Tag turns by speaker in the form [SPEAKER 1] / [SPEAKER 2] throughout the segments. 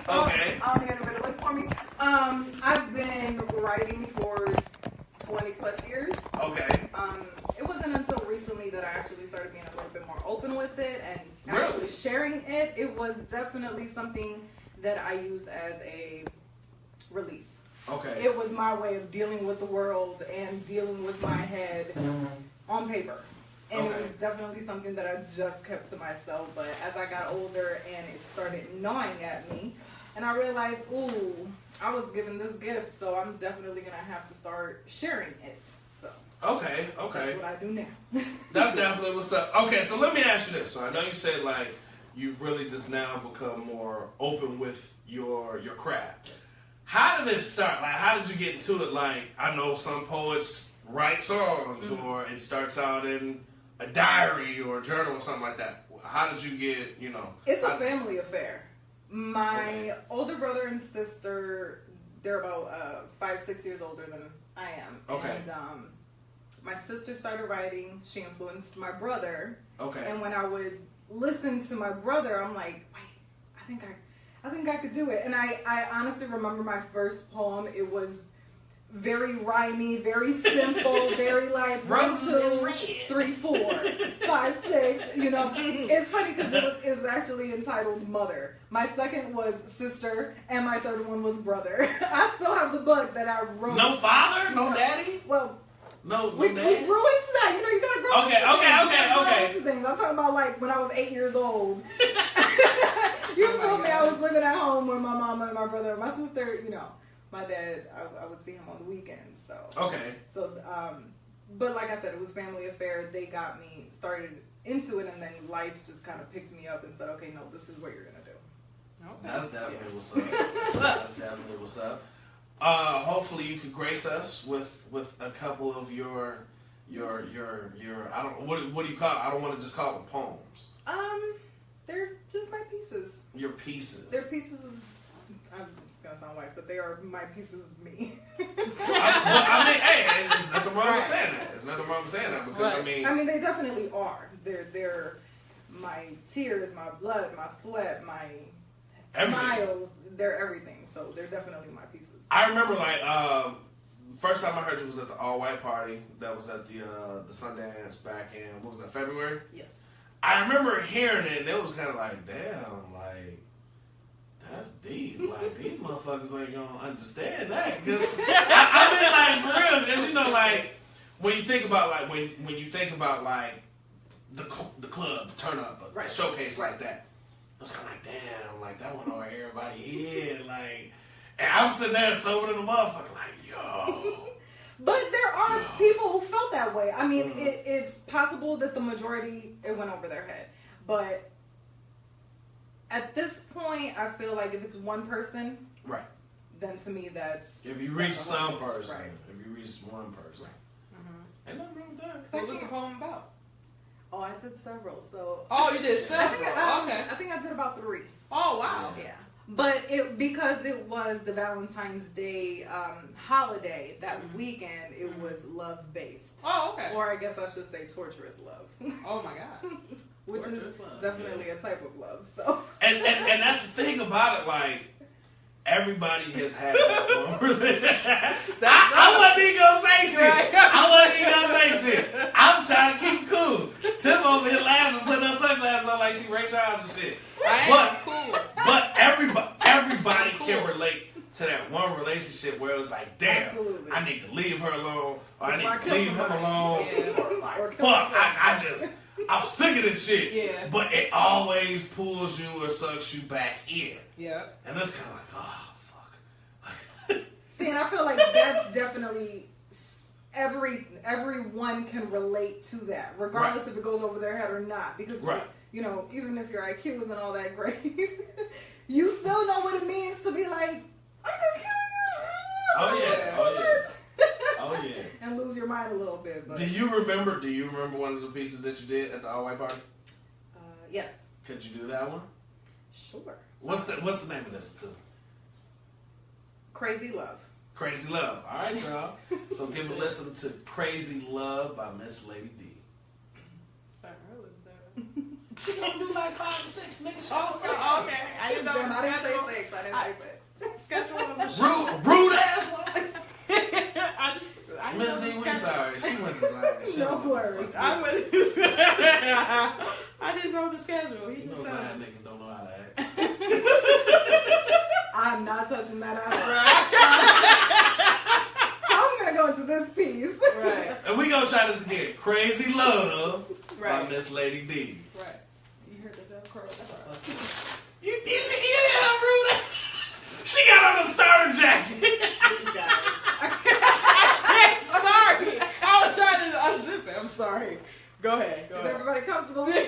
[SPEAKER 1] Okay.
[SPEAKER 2] I don't need anybody to look for me. I've been writing for 20 plus years.
[SPEAKER 1] Okay.
[SPEAKER 2] It wasn't until recently that I actually started being a little bit more open with it and
[SPEAKER 1] Really?
[SPEAKER 2] actually sharing it. It was definitely something that I used as a release.
[SPEAKER 1] Okay.
[SPEAKER 2] It was my way of dealing with the world and dealing with my head on paper. And it was definitely something that I just kept to myself. But as I got older and it started gnawing at me, and I realized, ooh, I was given this gift, so I'm definitely going to have to start sharing it. So
[SPEAKER 1] Okay.
[SPEAKER 2] that's what I do now.
[SPEAKER 1] That's definitely what's up. Okay, so let me ask you this. So I know you said like you've really just now become more open with your craft. How did it start? Like, how did you get into it? Like, I know some poets write songs, or it starts out in a diary or a journal or something like that. How did you get,
[SPEAKER 2] It's a family affair. My older brother and sister, they're about 5-6 years older than I am.
[SPEAKER 1] Okay.
[SPEAKER 2] And my sister started writing. She influenced my brother.
[SPEAKER 1] Okay.
[SPEAKER 2] And when I would listen to my brother, I'm like, wait, I think I could do it. And I honestly remember my first poem. It was very rhymey, very simple, very like 1, 2, 3, 4, 5, 6. It's funny because it was actually entitled Mother. My second was Sister, and my third one was Brother. I still have the book that I wrote.
[SPEAKER 1] No father, no daddy.
[SPEAKER 2] Well,
[SPEAKER 1] no
[SPEAKER 2] we
[SPEAKER 1] dad.
[SPEAKER 2] grew into that. You gotta grow.
[SPEAKER 1] Okay.
[SPEAKER 2] Into things. I'm talking about like when I was 8 years old. You feel me? I was living at home with my mama and my brother, my sister. My dad, I would see him on the weekends. So
[SPEAKER 1] Okay.
[SPEAKER 2] So, but like I said, it was family affair. They got me started into it, and then life just kind of picked me up and said, "Okay, no, this is what you're gonna do."
[SPEAKER 1] Okay. That's definitely what's up. That's definitely what's up. Hopefully, you could grace us with a couple of your I don't what do you call it? I don't want to just call them poems.
[SPEAKER 2] They're just my pieces.
[SPEAKER 1] Your pieces.
[SPEAKER 2] They're pieces of. I'm just gonna sound white, but they are my pieces of me.
[SPEAKER 1] Hey, there's nothing wrong with saying that. There's nothing wrong with saying that because
[SPEAKER 2] I mean, they definitely are. They're my tears, my blood, my sweat, my smiles. They're everything. So they're definitely my pieces.
[SPEAKER 1] I remember first time I heard you was at the all white party that was at the Sundance back in what was that, February?
[SPEAKER 2] Yes.
[SPEAKER 1] I remember hearing it and it was kind of like, damn, like. That's deep. Like, these motherfuckers ain't gonna understand that. Cause I mean, like, for real. Because, like, when you think about, like, when you think about, like, the club, the turn up, a showcase like that, it's kind of like, damn, like, that went over everybody's head. Like, and I'm sitting there sober than a motherfucker, like, yo.
[SPEAKER 2] But there are people who felt that way. I mean, it's possible that the majority, it went over their head. But at this point, I feel like if it's one person,
[SPEAKER 1] right,
[SPEAKER 2] then to me that's...
[SPEAKER 1] If you reach some person, if you reach one person.
[SPEAKER 2] Mm-hmm.
[SPEAKER 1] Ain't nothing wrong with that.
[SPEAKER 3] What was the poem about?
[SPEAKER 2] Oh, I did several, so...
[SPEAKER 3] Oh, you did several?
[SPEAKER 2] I think I did about 3.
[SPEAKER 3] Oh, wow.
[SPEAKER 2] Yeah. But because it was the Valentine's Day holiday, that weekend, it was love-based.
[SPEAKER 3] Oh, okay.
[SPEAKER 2] Or I guess I should say torturous love.
[SPEAKER 3] Oh, my God.
[SPEAKER 2] Which is definitely a type of love. So
[SPEAKER 1] and that's the thing about it, like everybody has had that one. I wasn't even gonna say shit. I wasn't even gonna say shit. I was trying to keep it cool. Tim over here laughing, putting her sunglasses on like she Ray Charles and shit. But everybody can relate to that one relationship where it was like, damn,
[SPEAKER 2] absolutely.
[SPEAKER 1] I need to leave her alone, or I need to leave him alone, or like, fuck, I'm sick of this shit.
[SPEAKER 3] Yeah.
[SPEAKER 1] But it always pulls you or sucks you back in.
[SPEAKER 3] Yeah.
[SPEAKER 1] And it's kind of like, oh, fuck.
[SPEAKER 2] See, and I feel like that's definitely everyone can relate to that, regardless if it goes over their head or not. Because, even if your IQ isn't all that great, you still know what it means to be like, I can kill you.
[SPEAKER 1] Oh, yeah.
[SPEAKER 2] And lose your mind a little bit. But.
[SPEAKER 1] Do you remember one of the pieces that you did at the all white party?
[SPEAKER 2] Yes.
[SPEAKER 1] Could you do that one?
[SPEAKER 2] Sure.
[SPEAKER 1] What's the name of this?
[SPEAKER 2] Crazy Love.
[SPEAKER 1] Crazy Love. All right, y'all. So give a listen to Crazy Love by Miss Lady D. She gonna do like 5 or 6, nigga.
[SPEAKER 3] Oh, okay. I didn't know
[SPEAKER 2] I didn't say 6. I didn't say sex.
[SPEAKER 3] Schedule on the show.
[SPEAKER 1] Rude ass woman.
[SPEAKER 3] I
[SPEAKER 1] Miss
[SPEAKER 3] know
[SPEAKER 1] D,
[SPEAKER 3] the
[SPEAKER 1] we
[SPEAKER 3] schedule.
[SPEAKER 1] sorry. She went to Zion. She
[SPEAKER 2] No
[SPEAKER 1] don't know what the
[SPEAKER 2] worries.
[SPEAKER 1] fuck
[SPEAKER 3] I
[SPEAKER 1] to
[SPEAKER 3] went. I didn't know the schedule.
[SPEAKER 1] do.
[SPEAKER 3] He
[SPEAKER 1] You know
[SPEAKER 3] was telling
[SPEAKER 1] Zion
[SPEAKER 3] me.
[SPEAKER 1] niggas don't know how to act.
[SPEAKER 2] I'm not touching that out. So I'm gonna go into this piece.
[SPEAKER 3] Right.
[SPEAKER 1] And we gonna try this again. Crazy Love by
[SPEAKER 3] Right.
[SPEAKER 1] Miss Lady D.
[SPEAKER 3] Right.
[SPEAKER 2] You heard the Velcro?
[SPEAKER 1] You see, yeah, how rude. She got on a starter jacket.
[SPEAKER 2] These guys.
[SPEAKER 3] Sorry. I was trying to unzip it. I'm sorry. Go ahead.
[SPEAKER 2] Is everybody comfortable?
[SPEAKER 3] Yeah.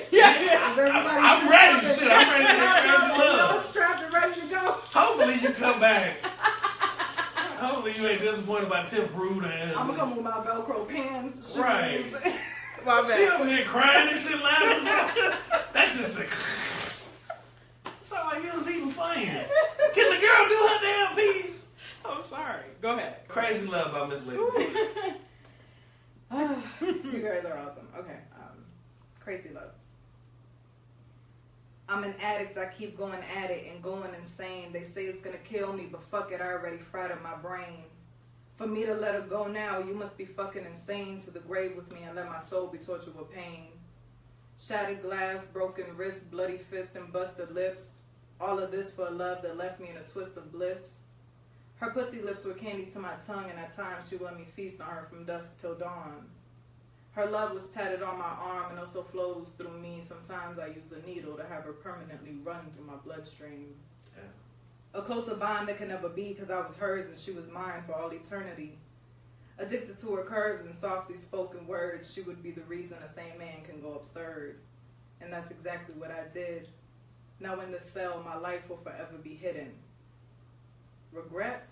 [SPEAKER 2] Is everybody
[SPEAKER 1] I'm ready. Shit, I'm ready to hear Crazy Love.
[SPEAKER 2] Strapped and ready to go.
[SPEAKER 1] Hopefully you come back. Hopefully you ain't disappointed by Tiff rude ass.
[SPEAKER 2] I'm gonna come with my Velcro pants, shoes.
[SPEAKER 1] Right.
[SPEAKER 3] My
[SPEAKER 1] She
[SPEAKER 3] bad.
[SPEAKER 1] over here crying and shit loud as hell. That's just a... Sound like you was eating fans. Can the girl do her damn piece?
[SPEAKER 3] I'm sorry. Go ahead.
[SPEAKER 1] Crazy Love by Miss Lady D.
[SPEAKER 2] You guys are awesome. Okay. Crazy Love. I'm an addict. I keep going at it and going insane. They say it's gonna kill me, but fuck it, I already fried up my brain. For me to let her go now, you must be fucking insane. To the grave with me and let my soul be tortured with pain. Shattered glass, broken wrist, bloody fist, and busted lips. All of this for a love that left me in a twist of bliss. Her pussy lips were candy to my tongue, and at times she would let me feast on her from dusk till dawn. Her love was tatted on my arm and also flows through me. Sometimes I use a needle to have her permanently run through my bloodstream.
[SPEAKER 1] Yeah.
[SPEAKER 2] A closer bond that can never be, because I was hers and she was mine for all eternity. Addicted to her curves and softly spoken words, she would be the reason a sane man can go absurd. And that's exactly what I did. Now in this cell, my life will forever be hidden. Regret?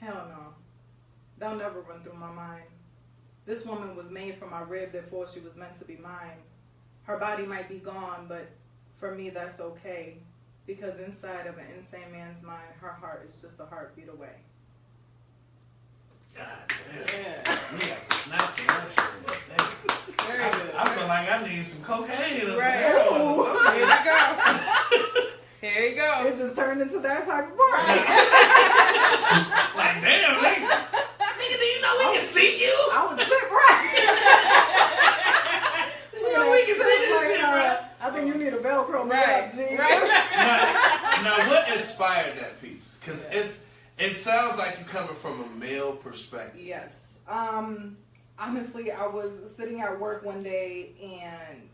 [SPEAKER 2] Hell no. That'll never run through my mind. This woman was made from my rib, therefore she was meant to be mine. Her body might be gone, but for me that's okay. Because inside of an insane man's mind, her heart is just a heartbeat away.
[SPEAKER 1] God damn.
[SPEAKER 3] Yeah.
[SPEAKER 1] We got to snatch that shit. Damn.
[SPEAKER 3] Very good.
[SPEAKER 1] I feel like I need some cocaine or some
[SPEAKER 3] Right.
[SPEAKER 1] heroin or something.
[SPEAKER 3] Here you go. Here you go.
[SPEAKER 2] It just turned into that type of part.
[SPEAKER 1] Like, damn, nigga, do you know we can see you?
[SPEAKER 2] I would sit right.
[SPEAKER 1] You know we can see this shit, bro.
[SPEAKER 2] I think you need a Velcro man
[SPEAKER 3] Right.
[SPEAKER 2] up, G.
[SPEAKER 3] Right.
[SPEAKER 1] Now, what inspired that piece? Because it sounds like you coming from a male perspective.
[SPEAKER 2] Yes. Honestly, I was sitting at work one day and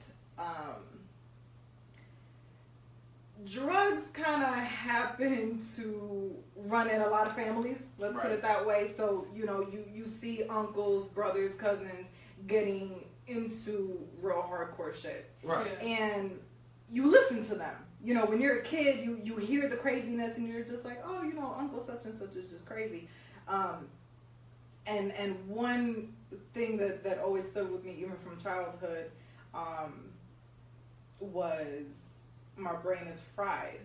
[SPEAKER 2] drugs kind of happen to run in a lot of families. Let's put it that way. So, you know, you see uncles, brothers, cousins getting into real hardcore shit.
[SPEAKER 1] Right.
[SPEAKER 2] And you listen to them. You know, when you're a kid, you hear the craziness and you're just like, oh, you know, Uncle such and such is just crazy. And one thing that always stood with me, even from childhood, was my brain is fried.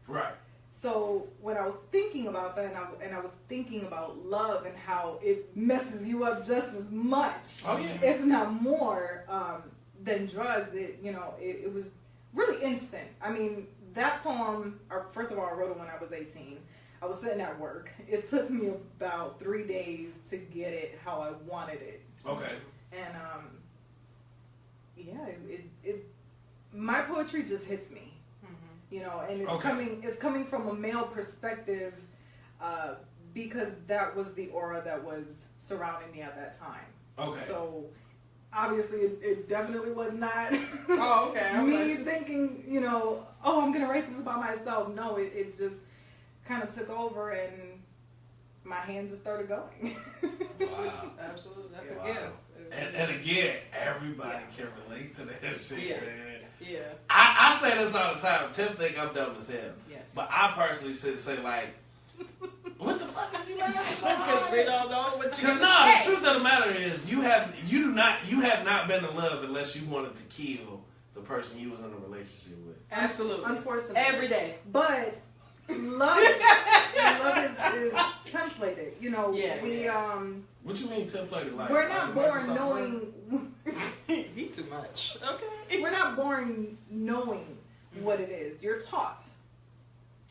[SPEAKER 1] Right.
[SPEAKER 2] So when I was thinking about that, and I was thinking about love and how it messes you up just as much, if not more, than drugs, it was really instant. I mean, that poem, first of all, I wrote it when I was 18. I was sitting at work. It took me about 3 days to get it how I wanted it.
[SPEAKER 1] Okay.
[SPEAKER 2] And my poetry just hits me. You know, and it's coming from a male perspective, because that was the aura that was surrounding me at that time.
[SPEAKER 1] Okay.
[SPEAKER 2] So obviously it definitely was not
[SPEAKER 3] Oh, okay.
[SPEAKER 2] me thinking, you know, oh, I'm gonna write this about myself. No, it just kind of took over and my hand just started going.
[SPEAKER 1] Wow.
[SPEAKER 3] Absolutely. That's
[SPEAKER 1] Wow.
[SPEAKER 3] a gift.
[SPEAKER 1] And again, everybody can relate to that shit, man.
[SPEAKER 3] Yeah.
[SPEAKER 1] I say this all the time. Tiff think I'm dumb as hell.
[SPEAKER 2] Yes.
[SPEAKER 1] But I personally say like, what the fuck did you let us say?
[SPEAKER 3] Because we don't know what you
[SPEAKER 1] Because the truth of the matter is, you have not been in love unless you wanted to kill the person you was in a relationship with.
[SPEAKER 3] Absolutely.
[SPEAKER 2] Unfortunately.
[SPEAKER 3] Every day.
[SPEAKER 2] But love is templated. You know,
[SPEAKER 1] What you mean templated? Like
[SPEAKER 2] we're not born
[SPEAKER 1] Microsoft
[SPEAKER 2] knowing.
[SPEAKER 3] He too much. Okay.
[SPEAKER 2] We're not born knowing what it is. You're taught.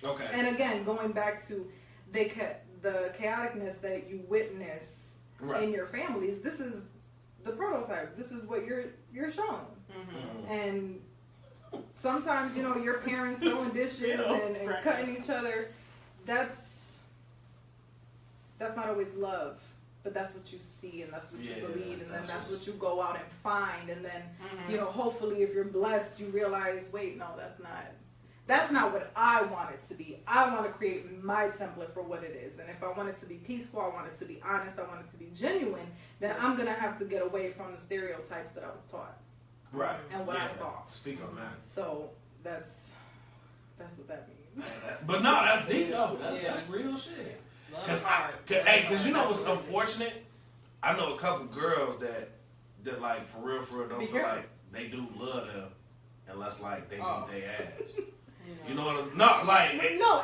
[SPEAKER 1] Okay.
[SPEAKER 2] And again, going back to the chaoticness that you witness in your families, this is the prototype. This is what you're shown. And sometimes, you know, your parents throwing dishes and cutting each other. That's not always love, but that's what you see and that's what you believe, and then that's what you go out and find, and then you know, hopefully, if you're blessed, you realize, wait, no, that's not what I want it to be. I want to create my template for what it is, and if I want it to be peaceful, I want it to be honest, I want it to be genuine, then I'm gonna have to get away from the stereotypes that I was taught, and what I saw.
[SPEAKER 1] Speak on that.
[SPEAKER 2] So that's what that means.
[SPEAKER 1] But no, that's deep though. That's real shit. Cause you know what's unfortunate? I know a couple girls that like for real don't feel like they do love them unless like they beat their ass. You know what I'm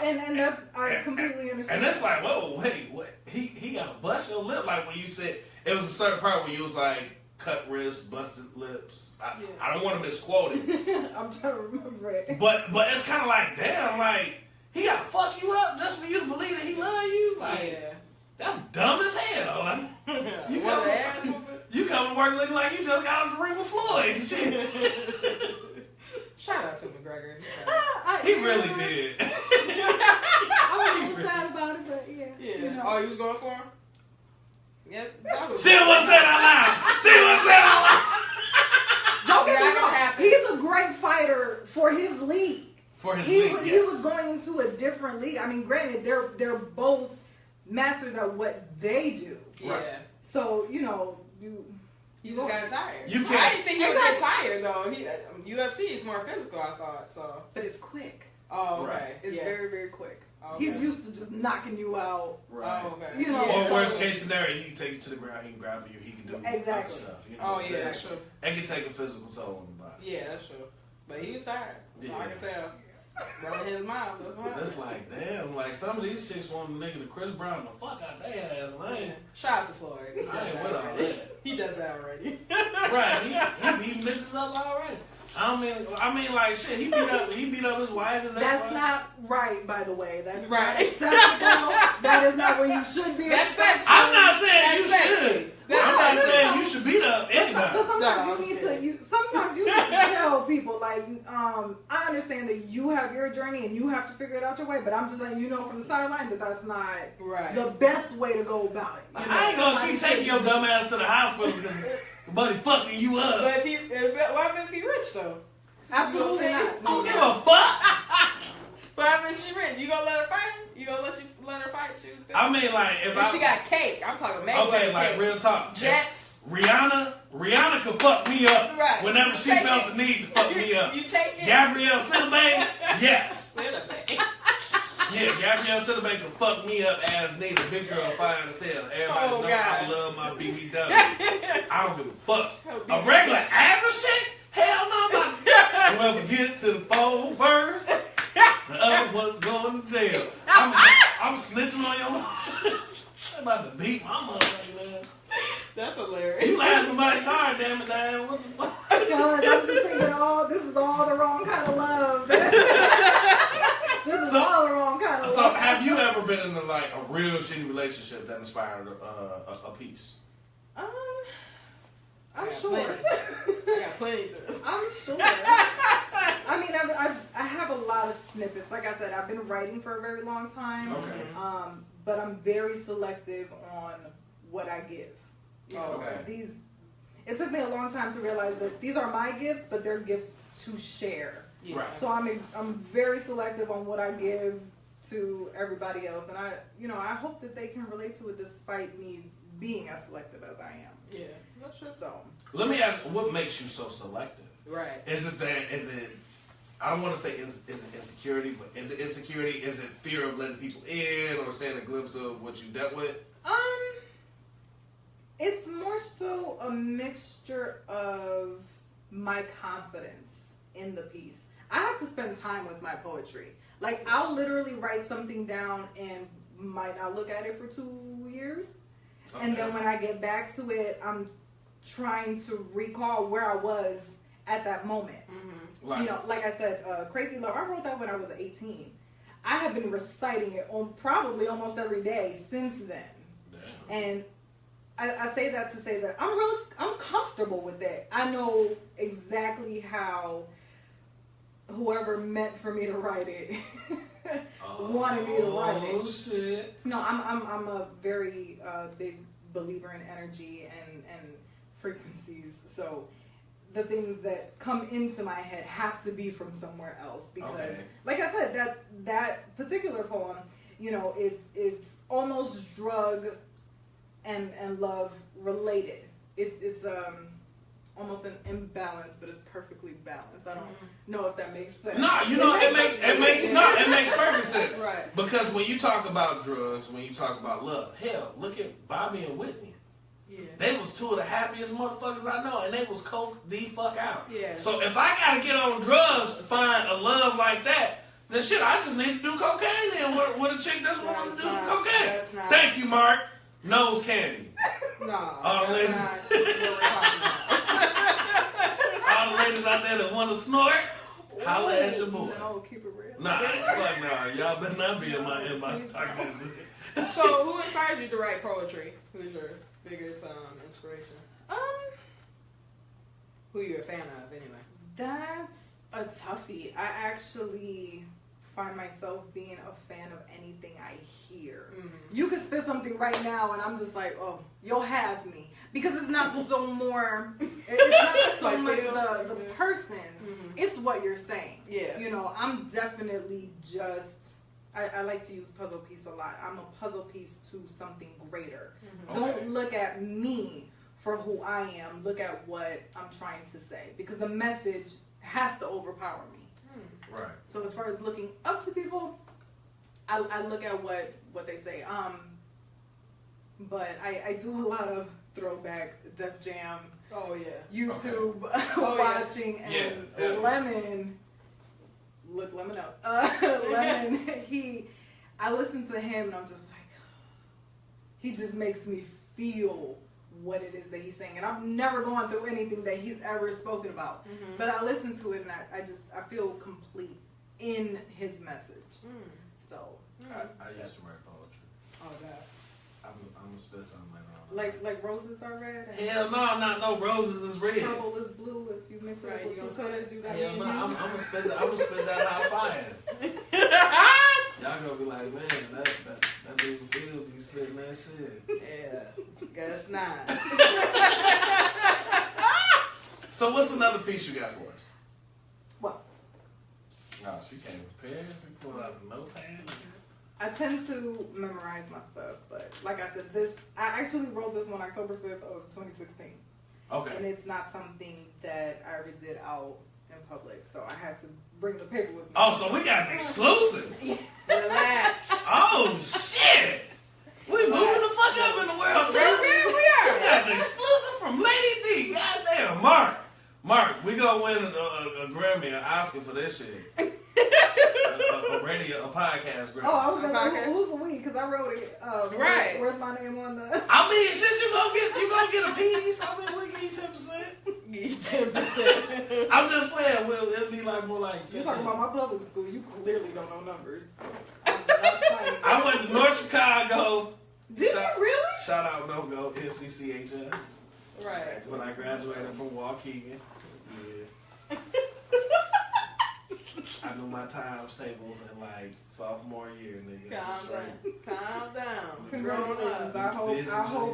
[SPEAKER 2] and that's I completely understand.
[SPEAKER 1] And it's like, whoa, wait, what? He got to bust your lip like when you said it was a certain part where you was like cut wrists, busted lips. I don't want to misquote it.
[SPEAKER 2] I'm trying to remember it.
[SPEAKER 1] But it's kind of like, damn, like he got to fuck you up just for you to believe that he love you. Like that's dumb as hell. Like, you come to work looking like you just got out of the ring with Floyd and shit.
[SPEAKER 3] Shout out to McGregor.
[SPEAKER 1] He really did.
[SPEAKER 2] I was a little sad about it, but yeah. You know.
[SPEAKER 3] Oh, you was going for him? Yeah.
[SPEAKER 1] She wasn't saying out loud. She wasn't saying out loud.
[SPEAKER 2] Don't get me wrong. He's a great fighter for his league. He was going into a different league. I mean, granted, they're both masters at what they do.
[SPEAKER 3] Yeah.
[SPEAKER 2] So, you know,
[SPEAKER 3] he just got tired.
[SPEAKER 1] You can't.
[SPEAKER 3] I didn't think he would get tired though. UFC is more physical, I thought. So,
[SPEAKER 2] but it's quick.
[SPEAKER 3] Oh, okay.
[SPEAKER 2] It's very, very quick.
[SPEAKER 3] Okay.
[SPEAKER 2] He's used to just knocking you out.
[SPEAKER 1] Right.
[SPEAKER 3] Oh, okay.
[SPEAKER 2] You know,
[SPEAKER 1] or worst case scenario, he can take you to the ground. He can grab you. He can do other stuff. You know,
[SPEAKER 3] that's true.
[SPEAKER 1] It can take a physical toll on the body.
[SPEAKER 3] Yeah, that's true. But he was tired. Yeah. I can tell. Running his mouth.
[SPEAKER 1] That's like, damn, like some of these chicks want a nigga to Chris Brown the fuck out their ass, man.
[SPEAKER 3] Shout out to Floyd.
[SPEAKER 1] I ain't with all that.
[SPEAKER 3] He does that already.
[SPEAKER 1] Right, he beat bitches up already. I mean, like shit. He beat up his wife.
[SPEAKER 2] That's not right, by the way. That's
[SPEAKER 3] right.
[SPEAKER 2] Not acceptable. That is not where you should be.
[SPEAKER 3] That's sexy.
[SPEAKER 1] I'm not saying
[SPEAKER 3] that's
[SPEAKER 1] you
[SPEAKER 3] sexy.
[SPEAKER 1] should. I'm not saying you should beat up anybody.
[SPEAKER 2] But sometimes you need to tell people, like, I understand that you have your journey and you have to figure it out your way, but I'm just letting you know from the sideline that that's not the best way to go about it.
[SPEAKER 1] You know? I ain't gonna keep taking your dumb ass to the hospital because buddy fucking you up.
[SPEAKER 3] But what if he rich though?
[SPEAKER 2] Absolutely not.
[SPEAKER 1] I don't give a fuck.
[SPEAKER 3] But I mean, she rich. You gonna let her fight? You gonna let her fight you?
[SPEAKER 1] I mean, like if
[SPEAKER 3] she got cake. I'm talking Mayweather.
[SPEAKER 1] Okay, like
[SPEAKER 3] cake.
[SPEAKER 1] real talk.
[SPEAKER 3] Jets.
[SPEAKER 1] Rihanna could fuck me up whenever she felt the need to fuck me up.
[SPEAKER 3] You take it.
[SPEAKER 1] Gabrielle Cinnabang, yes.
[SPEAKER 3] Cinnabang.
[SPEAKER 1] Yeah, Gabrielle Cinnabang could fuck me up as needed. Big girl fine as hell. Everybody know I love my BBWs. I don't give a fuck. A regular average chick? Hell no, I'm not. Whoever get to the phone first, the other one's going to jail. I'm snitching on your I'm about to beat my motherfucking ass.
[SPEAKER 3] That's hilarious.
[SPEAKER 1] You laugh somebody hard, damn it, Diane. What the fuck?
[SPEAKER 2] God, I'm just thinking, this is all the wrong kind of love. This is all the wrong kind of love.
[SPEAKER 1] So, have you ever been in like a real shitty relationship that inspired a piece?
[SPEAKER 2] I'm sure.
[SPEAKER 3] I got plenty to this.
[SPEAKER 2] I'm sure. I mean, I have a lot of snippets. Like I said, I've been writing for a very long time.
[SPEAKER 1] Okay.
[SPEAKER 2] But I'm very selective on what I give. You know,
[SPEAKER 1] okay.
[SPEAKER 2] It took me a long time to realize that these are my gifts, but they're gifts to share.
[SPEAKER 1] Yeah. Right.
[SPEAKER 2] So I'm very selective on what I give to everybody else, and I hope that they can relate to it despite me being as selective as I am.
[SPEAKER 3] Yeah, that's true.
[SPEAKER 2] So
[SPEAKER 1] let me ask, what makes you so selective?
[SPEAKER 3] Right.
[SPEAKER 1] Is it? I don't want to say is it insecurity, but is it insecurity? Is it fear of letting people in, or seeing a glimpse of what you dealt with?
[SPEAKER 2] It's more so a mixture of my confidence in the piece. I have to spend time with my poetry. Like, I'll literally write something down and might not look at it for 2 years. Okay. And then when I get back to it, I'm trying to recall where I was at that moment.
[SPEAKER 3] Mm-hmm.
[SPEAKER 2] Like I said, Crazy Love, I wrote that when I was 18. I have been reciting it on probably almost every day since then.
[SPEAKER 1] Damn.
[SPEAKER 2] And I say that to say that I'm comfortable with that. I know exactly how whoever meant for me to write it wanted me to write it.
[SPEAKER 1] Oh shit!
[SPEAKER 2] No, I'm a very big believer in energy and frequencies. So the things that come into my head have to be from somewhere else because, like I said, that particular poem, you know, it's almost drug and love related. It's almost an imbalance, but it's perfectly balanced. I don't know if that makes sense.
[SPEAKER 1] No, you know it makes perfect sense.
[SPEAKER 2] Right.
[SPEAKER 1] Because when you talk about drugs, when you talk about love, hell, look at Bobby and Whitney.
[SPEAKER 3] Yeah.
[SPEAKER 1] They was two of the happiest motherfuckers I know, and they was coked the fuck out.
[SPEAKER 3] Yeah.
[SPEAKER 1] So if I gotta get on drugs to find a love like that, then shit, I just need to do cocaine then with a chick that's willing to do some cocaine. Thank you, Mark. Nose candy.
[SPEAKER 3] No,
[SPEAKER 1] All the ladies,
[SPEAKER 3] what we're talking about.
[SPEAKER 1] all the ladies out there that want to snort, holla at your boy.
[SPEAKER 2] No, keep it real.
[SPEAKER 1] Nah, fuck nah. Y'all better not be in my inbox talking that shit.
[SPEAKER 3] So, who inspired you to write poetry? Who's your biggest inspiration? Who you a fan of, anyway?
[SPEAKER 2] That's a toughie. I actually find myself being a fan of anything I hear.
[SPEAKER 3] Mm-hmm.
[SPEAKER 2] You could spit something right now, and I'm just like, oh, you'll have me. Because it's not so more, it's not so much the person, it's what you're saying.
[SPEAKER 3] Yeah.
[SPEAKER 2] You know, I'm definitely just, I like to use puzzle piece a lot. I'm a puzzle piece to something greater.
[SPEAKER 3] Mm-hmm.
[SPEAKER 2] Don't look at me for who I am. Look at what I'm trying to say. Because the message has to overpower me.
[SPEAKER 1] Right.
[SPEAKER 2] So as far as looking up to people, I look at what they say. But I do a lot of throwback Def Jam,
[SPEAKER 3] Oh, yeah.
[SPEAKER 2] YouTube
[SPEAKER 3] Oh,
[SPEAKER 2] watching, and Lemon. Look Lemon up. Lemon. I listen to him and I'm just like, he just makes me feel what it is that he's saying, and I've never gone through anything that he's ever spoken about. But I listen to it and I feel complete in his message. So
[SPEAKER 1] I used to write poetry.
[SPEAKER 2] oh god,
[SPEAKER 1] I'm gonna spit something later on.
[SPEAKER 2] like roses are red. And
[SPEAKER 1] Hell no, not no roses is red.
[SPEAKER 2] purple is blue. If you mix it
[SPEAKER 3] Right,
[SPEAKER 2] with
[SPEAKER 3] you
[SPEAKER 2] two
[SPEAKER 3] gonna
[SPEAKER 2] colors, you got
[SPEAKER 1] Hell no, I'm gonna spit that high fire. Y'all gonna be like, man, that dude Phil be spitting that shit.
[SPEAKER 3] Yeah. Guess not.
[SPEAKER 1] So what's another piece you got for us?
[SPEAKER 2] Well,
[SPEAKER 1] No, she came prepared. She pulled out a notepad.
[SPEAKER 2] I tend to memorize my stuff, but like I said, I actually wrote this one October 5th of 2016.
[SPEAKER 1] Okay.
[SPEAKER 2] And it's not something that I ever did out in public, so I had to bring the paper with me.
[SPEAKER 1] Oh, so we got an exclusive.
[SPEAKER 3] Relax.
[SPEAKER 1] Oh shit! We moving the fuck up in the world, too.
[SPEAKER 3] Right,
[SPEAKER 1] We got an exclusive from Lady D. Goddamn, Mark, we gonna win a Grammy, an Oscar for this shit. a podcast Grammy.
[SPEAKER 2] Oh, I was gonna
[SPEAKER 3] Okay.
[SPEAKER 2] say, who's the we? Because I wrote it.
[SPEAKER 3] Right.
[SPEAKER 2] Where's my name on the?
[SPEAKER 1] I mean, since you gonna get a piece, I mean, we give you 10%.
[SPEAKER 3] 10%.
[SPEAKER 1] I'm just playing. It'll be like more like 15.
[SPEAKER 2] You talking about my public school? You clearly don't know numbers. I'm not fighting.
[SPEAKER 1] I went to North Chicago.
[SPEAKER 2] Did you really?
[SPEAKER 1] Shout out No Go NCCHS.
[SPEAKER 3] Right.
[SPEAKER 1] When I graduated from Waukegan. Yeah. I knew my times tables in like sophomore year, nigga.
[SPEAKER 3] Calm down. Calm down.
[SPEAKER 2] Congratulations.
[SPEAKER 3] Grown up.
[SPEAKER 2] I hope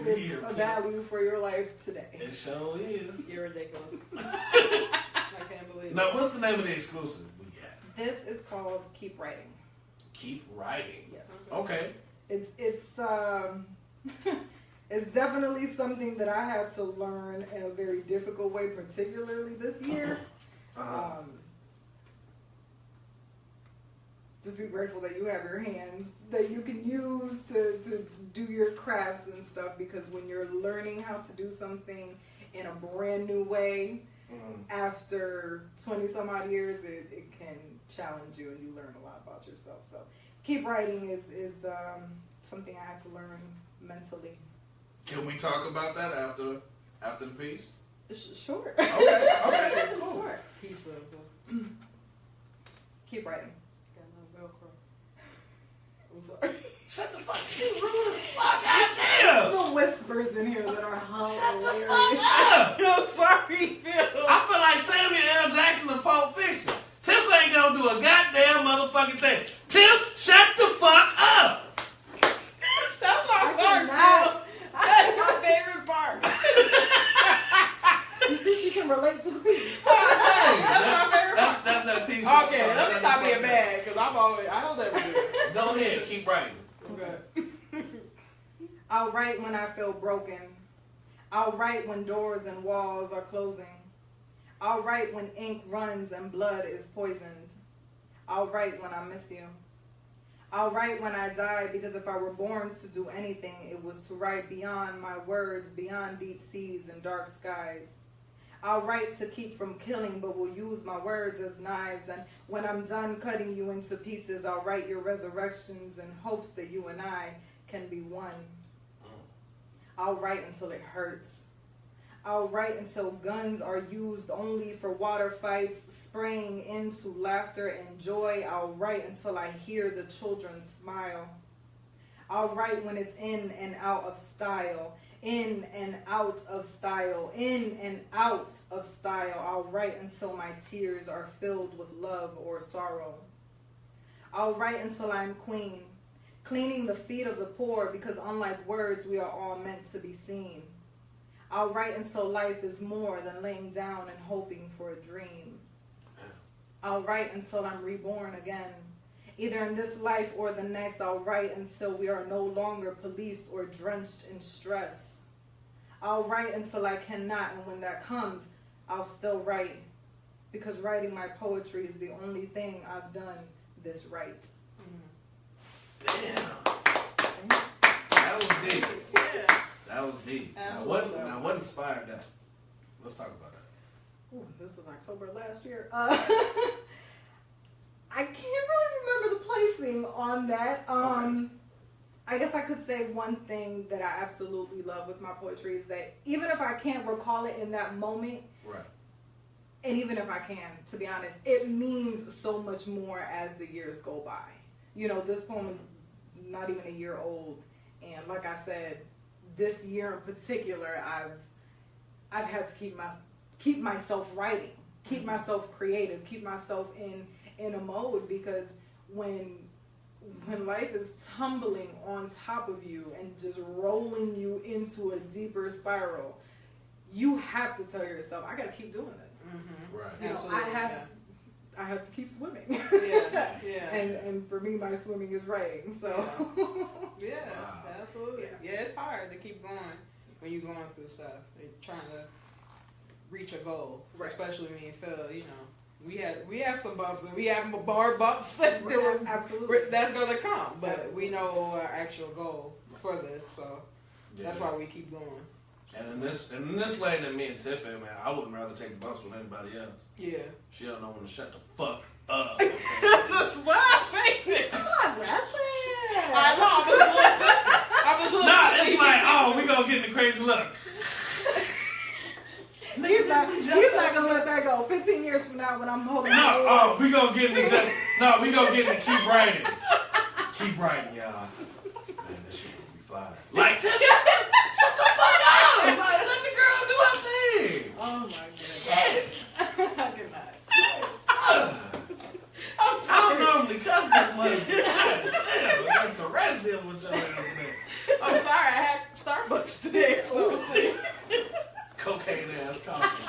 [SPEAKER 2] it's
[SPEAKER 1] Here,
[SPEAKER 2] a value for your life today.
[SPEAKER 1] It sure is.
[SPEAKER 3] You're ridiculous. I can't believe it.
[SPEAKER 1] Now, what's the name of the exclusive we got?
[SPEAKER 2] This is called Keep Writing.
[SPEAKER 1] Keep Writing.
[SPEAKER 2] Yes.
[SPEAKER 1] Okay.
[SPEAKER 2] It's it's definitely something that I had to learn in a very difficult way, particularly this year. Just be grateful that you have your hands that you can use to do your crafts and stuff, because when you're learning how to do something in a brand new way, after 20 some odd years, it can challenge you and you learn a lot about yourself. So Keep Writing is something I had to learn mentally.
[SPEAKER 1] Can we talk about that after the piece?
[SPEAKER 2] Sure.
[SPEAKER 1] Okay, cool.
[SPEAKER 2] Sure.
[SPEAKER 3] Piece of
[SPEAKER 2] Keep Writing.
[SPEAKER 3] got no Velcro. I'm sorry.
[SPEAKER 1] Shut the fuck. She rude as fuck. Goddamn.
[SPEAKER 2] Little whispers in here that are
[SPEAKER 1] Shut the
[SPEAKER 2] hilarious.
[SPEAKER 1] fuck up.
[SPEAKER 3] I'm sorry, Phil.
[SPEAKER 1] I feel like Samuel L. Jackson of Pulp Fiction. Tiff ain't gonna do a goddamn motherfucking thing. Tiff, shut the fuck up.
[SPEAKER 3] That's my
[SPEAKER 2] I
[SPEAKER 3] part,
[SPEAKER 2] cannot.
[SPEAKER 3] Phil. That's my favorite part.
[SPEAKER 2] You see, she can relate to the piece.
[SPEAKER 3] That's my favorite part.
[SPEAKER 1] That's that piece.
[SPEAKER 3] Okay, let me stop being bad, because I don't ever do it.
[SPEAKER 1] Go ahead, keep writing.
[SPEAKER 3] Okay.
[SPEAKER 2] I'll write when I feel broken. I'll write when doors and walls are closing. I'll write when ink runs and blood is poisoned. I'll write when I miss you. I'll write when I die, because if I were born to do anything, it was to write beyond my words, beyond deep seas and dark skies. I'll write to keep from killing, but will use my words as knives. And when I'm done cutting you into pieces, I'll write your resurrections in hopes that you and I can be one. I'll write until it hurts. I'll write until guns are used only for water fights, spraying into laughter and joy. I'll write until I hear the children smile. I'll write when it's in and out of style. In and out of style, in and out of style. I'll write until my tears are filled with love or sorrow. I'll write until I'm queen, cleaning the feet of the poor, because unlike words, we are all meant to be seen. I'll write until life is more than laying down and hoping for a dream. I'll write until I'm reborn again. Either in this life or the next, I'll write until we are no longer policed or drenched in stress. I'll write until I cannot, and when that comes, I'll still write, because writing my poetry is the only thing I've done this right.
[SPEAKER 1] Damn. That was deep.
[SPEAKER 3] Yeah.
[SPEAKER 1] That was deep.
[SPEAKER 3] Absolutely.
[SPEAKER 1] Now what inspired that? Let's talk about that.
[SPEAKER 2] Ooh, this was October last year. I can't really remember the placing on that.
[SPEAKER 1] Okay.
[SPEAKER 2] I guess I could say one thing that I absolutely love with my poetry is that even if I can't recall it in that moment,
[SPEAKER 1] Right.
[SPEAKER 2] and even if I can, to be honest, it means so much more as the years go by. You know, this poem is not even a year old, and like I said, this year in particular, I've had to keep myself writing, keep myself creative, keep myself in a mode, because when life is tumbling on top of you and just rolling you into a deeper spiral, you have to tell yourself, I gotta keep doing this.
[SPEAKER 3] Mm-hmm.
[SPEAKER 1] Right.
[SPEAKER 2] You know,
[SPEAKER 3] Absolutely,
[SPEAKER 2] I have to keep swimming.
[SPEAKER 3] Yeah, yeah.
[SPEAKER 2] And for me, my swimming is writing. So
[SPEAKER 3] Yeah,
[SPEAKER 1] Wow.
[SPEAKER 3] absolutely. Yeah, it's hard to keep going when you're going through stuff. Trying to reach a goal,
[SPEAKER 2] Right.
[SPEAKER 3] especially me and Phil. You know, we have some bumps, and we have more bumps that
[SPEAKER 2] absolutely.
[SPEAKER 3] that's gonna come. But
[SPEAKER 2] Absolutely.
[SPEAKER 3] we know our actual goal for this, so that's
[SPEAKER 1] Yeah.
[SPEAKER 3] why we keep going.
[SPEAKER 1] And in this lane that me and Tiff in, man, I wouldn't rather take the bumps with anybody else.
[SPEAKER 3] Yeah,
[SPEAKER 1] She don't know when to shut the fuck up.
[SPEAKER 3] that's why I say that.
[SPEAKER 2] Come on, Wesley.
[SPEAKER 3] I know, I'm his little sister. I'm his little
[SPEAKER 1] Nah,
[SPEAKER 3] sister.
[SPEAKER 1] it's like, oh, we gonna get in the crazy look.
[SPEAKER 2] He's not
[SPEAKER 1] Just-
[SPEAKER 2] gonna let that go. 15 years from now, when I'm holding
[SPEAKER 1] No, oh, we gonna get in the we gonna get in the keep writing. Keep writing, y'all. Man, this shit gonna be fly. Like, Tiff, shut the fuck up! Like, let the girl do her thing.
[SPEAKER 2] Oh my goodness.
[SPEAKER 1] Shit.
[SPEAKER 2] I cannot.
[SPEAKER 1] Ugh.
[SPEAKER 3] I'm
[SPEAKER 1] I
[SPEAKER 3] sorry.
[SPEAKER 1] don't normally cuss this much. Damn, I got Tourette's dealing with your ass today.
[SPEAKER 3] I'm sorry, I had Starbucks today, so
[SPEAKER 1] Cocaine ass coffee.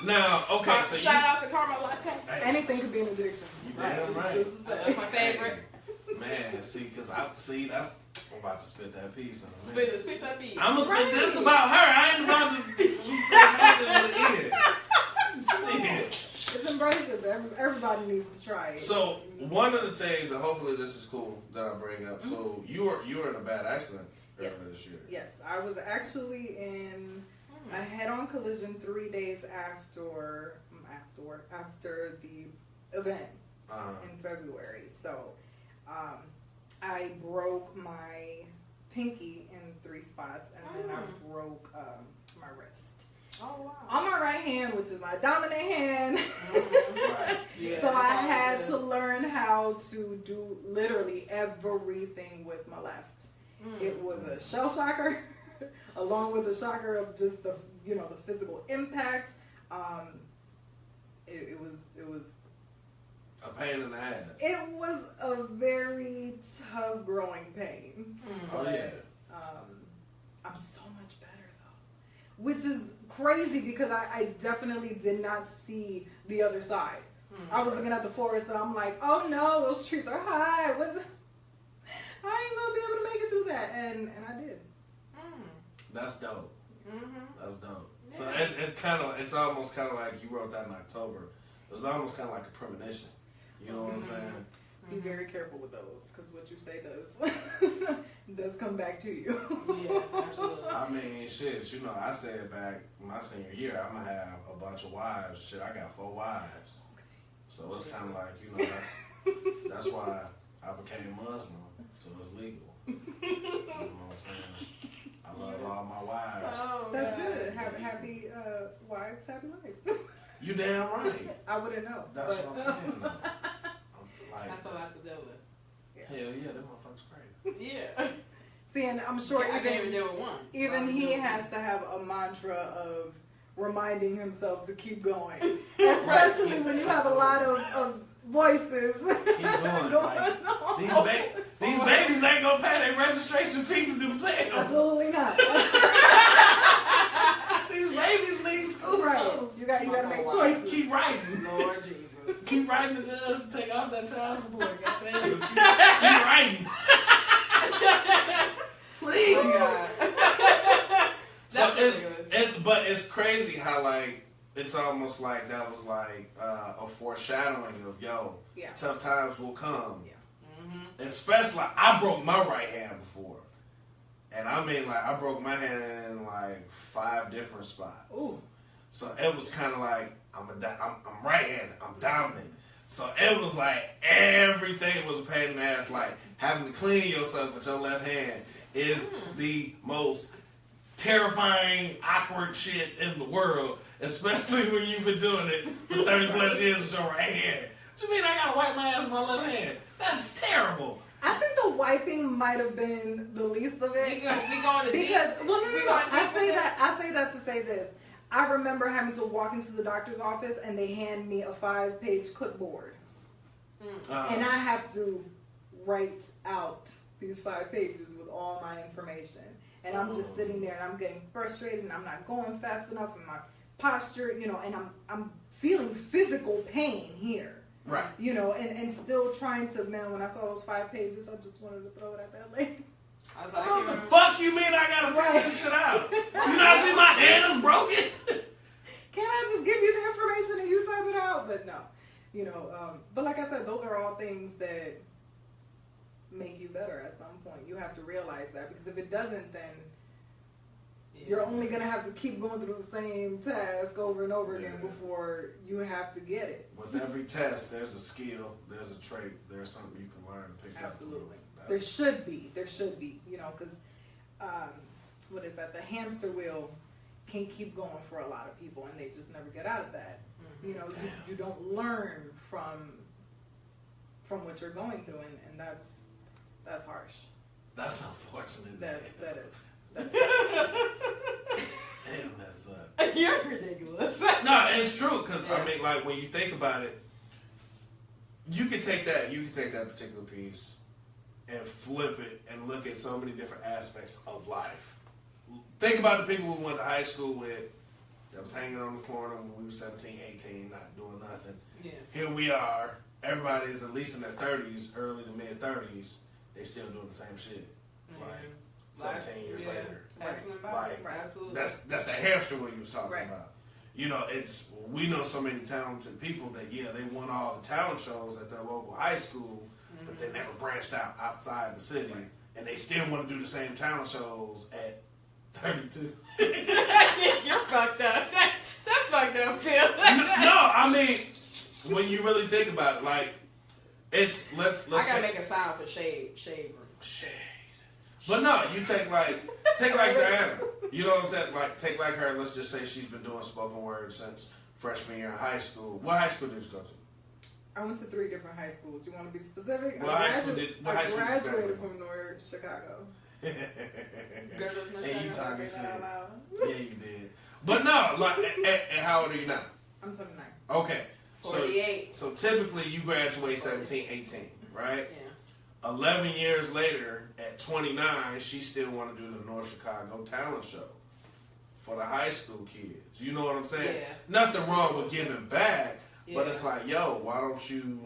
[SPEAKER 1] Now, okay, so
[SPEAKER 3] shout out to Karma Latte.
[SPEAKER 1] Hey,
[SPEAKER 2] Anything could be an addiction.
[SPEAKER 1] You damn
[SPEAKER 2] Just-
[SPEAKER 1] right.
[SPEAKER 2] just to say.
[SPEAKER 3] That's my favorite.
[SPEAKER 1] Man, see, that's I'm about to spit that piece on.
[SPEAKER 3] Spit that beat.
[SPEAKER 1] I'm gonna spit
[SPEAKER 2] Right.
[SPEAKER 1] this about her. I ain't about to say that shit with the end. Shit.
[SPEAKER 2] It's embracive. Everybody needs to try it.
[SPEAKER 1] So one of the things, and hopefully this is cool that I bring up. So you were in a bad accident earlier this year.
[SPEAKER 2] Yes, I was actually in a head-on collision 3 days after the event in February. So I broke my pinky in 3 spots, and then I broke my wrist.
[SPEAKER 3] Oh, wow.
[SPEAKER 2] On my right hand, which is my dominant hand.
[SPEAKER 1] Right.
[SPEAKER 3] Yeah,
[SPEAKER 2] So I
[SPEAKER 3] that's all
[SPEAKER 2] had
[SPEAKER 3] good.
[SPEAKER 2] to learn how to do literally everything with my left. It was a shell shocker, along with the shocker of just the the physical impact. It was
[SPEAKER 1] A pain in the ass.
[SPEAKER 2] it was a very tough growing pain.
[SPEAKER 1] Oh yeah.
[SPEAKER 2] I'm so much better though, which is crazy because I definitely did not see the other side. I was looking at the forest and I'm like, oh no, those trees are high. I ain't gonna be able to make it through that, and I did.
[SPEAKER 1] That's dope. That's dope.
[SPEAKER 3] Yeah.
[SPEAKER 1] So it's almost kind of like you wrote that in October. It was almost kind of like a premonition. You know what I'm saying?
[SPEAKER 2] Be very careful with those, because what you say does come back to you.
[SPEAKER 3] Yeah, absolutely.
[SPEAKER 1] I mean, shit. You know, I said back my senior year, I'm gonna have a bunch of wives. Shit, I got 4 wives. So it's kind of like that's why I became Muslim. So it's legal. You know what I'm saying? I love all my wives.
[SPEAKER 3] Oh,
[SPEAKER 2] That's
[SPEAKER 3] God.
[SPEAKER 2] good. Happy wives, happy life.
[SPEAKER 1] You damn right.
[SPEAKER 2] I wouldn't know.
[SPEAKER 1] That's
[SPEAKER 2] but,
[SPEAKER 1] what I'm saying. Though. I'm
[SPEAKER 3] That's a
[SPEAKER 1] like,
[SPEAKER 3] lot to deal with.
[SPEAKER 1] hell yeah, them motherfuckers crazy.
[SPEAKER 3] Yeah.
[SPEAKER 2] See, and I'm sure
[SPEAKER 3] I can't even
[SPEAKER 2] even
[SPEAKER 3] deal with one.
[SPEAKER 2] even he has to have a mantra of reminding himself to keep going, especially when you have a lot of voices.
[SPEAKER 1] Keep going. Like,
[SPEAKER 2] on.
[SPEAKER 1] these babies ain't gonna pay their registration fees themselves.
[SPEAKER 2] Absolutely not.
[SPEAKER 1] These babies need school
[SPEAKER 2] Right.
[SPEAKER 1] clothes.
[SPEAKER 2] You gotta make choices.
[SPEAKER 1] Keep writing.
[SPEAKER 3] Lord Jesus.
[SPEAKER 1] Keep writing the judge to take off that child support. Goddamn. Keep writing. Please.
[SPEAKER 3] Oh, God.
[SPEAKER 1] So
[SPEAKER 3] That's
[SPEAKER 1] but it's crazy how like it's almost like that was like a foreshadowing of
[SPEAKER 2] Yeah.
[SPEAKER 1] tough times will come.
[SPEAKER 2] Yeah.
[SPEAKER 1] Especially like, I broke my right hand before, and I mean like I broke my hand in like 5 different spots.
[SPEAKER 2] Ooh.
[SPEAKER 1] So it was kind of like I'm right-handed, I'm dominant. So it was like everything was a pain in the ass. Like having to clean yourself with your left hand is the most terrifying, awkward shit in the world, especially when you've been doing it for 30 plus years with your right hand. What you mean I gotta wipe my ass with my left hand? That's terrible.
[SPEAKER 2] I think the wiping might have been the least of it.
[SPEAKER 3] We going to
[SPEAKER 2] Because
[SPEAKER 3] deep.
[SPEAKER 2] no,
[SPEAKER 3] We going
[SPEAKER 2] I
[SPEAKER 3] deep
[SPEAKER 2] say
[SPEAKER 3] with
[SPEAKER 2] that. I say that to say this. I remember having to walk into the doctor's office and they hand me a 5-page clipboard, and I have to write out these 5 pages with all my information. And I'm just sitting there and I'm getting frustrated and I'm not going fast enough and my posture, and I'm feeling physical pain here.
[SPEAKER 1] Right.
[SPEAKER 2] And still trying to, man, when I saw those 5 pages, I just wanted to throw it at that lady.
[SPEAKER 3] I was like,
[SPEAKER 1] What the fuck you mean I gotta figure this shit out? You not see my hand is broken?
[SPEAKER 2] Can't I just give you the information and you type it out? But no, but like I said, those are all things that make you better at some point. You have to realize that, because if it doesn't, then you're only gonna have to keep going through the same task over and over again before you have to get it.
[SPEAKER 1] With every test, there's a skill, there's a trait, there's something you can learn and pick up.
[SPEAKER 2] Absolutely. There should be, because what is that? The hamster wheel can keep going for a lot of people, and they just never get out of that. You don't learn from what you're going through, and that's harsh.
[SPEAKER 1] That's unfortunate.
[SPEAKER 2] That is.
[SPEAKER 1] Damn, that sucks.
[SPEAKER 3] You're ridiculous.
[SPEAKER 1] No, it's true, because I mean, like when you think about it, you can take that particular piece and flip it and look at so many different aspects of life. Think about the people we went to high school with that was hanging on the corner when we were 17, 18, not doing nothing.
[SPEAKER 3] Yeah.
[SPEAKER 1] Here we are. Everybody's at least in their 30s, early to mid 30s. They still doing the same shit. Like 17 years later.
[SPEAKER 3] Passing them by.
[SPEAKER 1] Like,
[SPEAKER 3] Absolutely.
[SPEAKER 1] That's that hamster wheel you was talking
[SPEAKER 2] Right.
[SPEAKER 1] about. We know so many talented people that they won all the talent shows at their local high school, but they never branched out outside the city, and they still want to do the same talent shows at 32.
[SPEAKER 3] You're fucked up. That's fucked up, Phil.
[SPEAKER 1] No, I mean, when you really think about it, like, it's let's
[SPEAKER 3] I gotta make a sound for shade room.
[SPEAKER 1] shade. But no, you take like Diana. You know what I'm saying? Like take like her. Let's just say she's been doing spoken word since freshman year in high school. What high school did you go to?
[SPEAKER 2] I went to 3 different high schools. You want to be specific?
[SPEAKER 1] What high school did you
[SPEAKER 2] graduated from North Chicago.
[SPEAKER 1] And you talking shit. Yeah, you did. But no, like, and how old are you now?
[SPEAKER 2] I'm 29.
[SPEAKER 1] Okay.
[SPEAKER 3] 48.
[SPEAKER 1] So typically you graduate 17, 18, right?
[SPEAKER 3] Yeah.
[SPEAKER 1] 11 years later, at 29, she still want to do the North Chicago talent show for the high school kids. You know what I'm saying?
[SPEAKER 3] Yeah.
[SPEAKER 1] Nothing wrong with giving back,
[SPEAKER 3] Yeah.
[SPEAKER 1] but it's like, yo, why don't you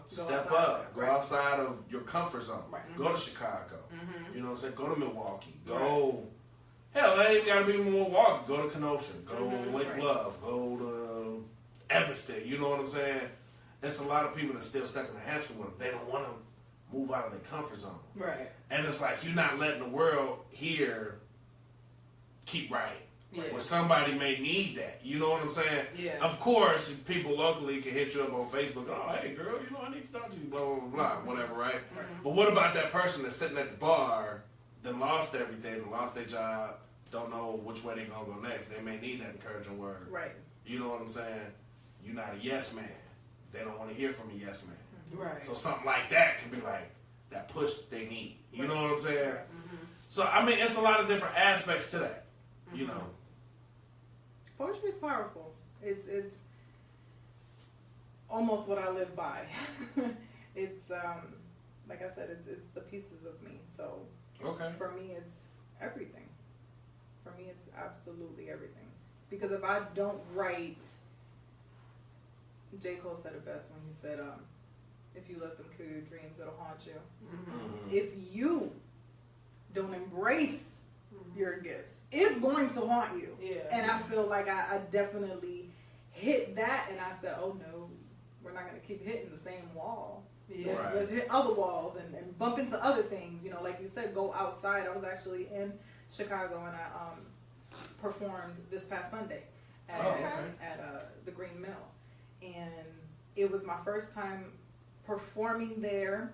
[SPEAKER 1] step up, go outside of your comfort zone, go to Chicago, you know what I'm saying? Go to Milwaukee, go. Hell, they ain't gotta be in Milwaukee. Go to Kenosha, go to Lake Bluff, go to Evanston. You know what I'm saying? There's a lot of people that still stuck in the hamster wheel. They don't want to move out of their comfort zone.
[SPEAKER 3] Right.
[SPEAKER 1] And it's like you're not letting the world here keep right.
[SPEAKER 3] Yeah.
[SPEAKER 1] Where somebody may need that. You know what I'm saying?
[SPEAKER 3] Yeah.
[SPEAKER 1] Of course, people locally can hit you up on Facebook. Oh, hey, girl, you know, I need to talk to you, blah, blah, blah, blah, whatever, right? But what about that person that's sitting at the bar, that lost everything, lost their job, don't know which way they're going to go next? They may need that encouraging word.
[SPEAKER 2] Right.
[SPEAKER 1] You know what I'm saying? You're not a yes man. They don't want to hear from a yes man.
[SPEAKER 3] Right.
[SPEAKER 1] So something like that can be like that push that they need. You know what I'm saying?
[SPEAKER 3] Mm-hmm.
[SPEAKER 1] So, I mean, it's a lot of different aspects to that, you know.
[SPEAKER 2] Poetry is powerful. It's almost what I live by. It's like I said, it's the pieces of me. So for me, it's everything. For me, it's absolutely everything. Because if I don't write, J. Cole said it best when he said, "If you let them kill your dreams, it'll haunt you." If you don't embrace your gifts, it's going to haunt you.
[SPEAKER 3] Yeah.
[SPEAKER 2] And I feel like I definitely hit that, and I said, oh no, we're not going to keep hitting the same wall.
[SPEAKER 3] Yeah.
[SPEAKER 2] Let's hit other walls and bump into other things. You know, like you said, go outside. I was actually in Chicago, and I performed this past Sunday at the Green Mill. And it was my first time performing there.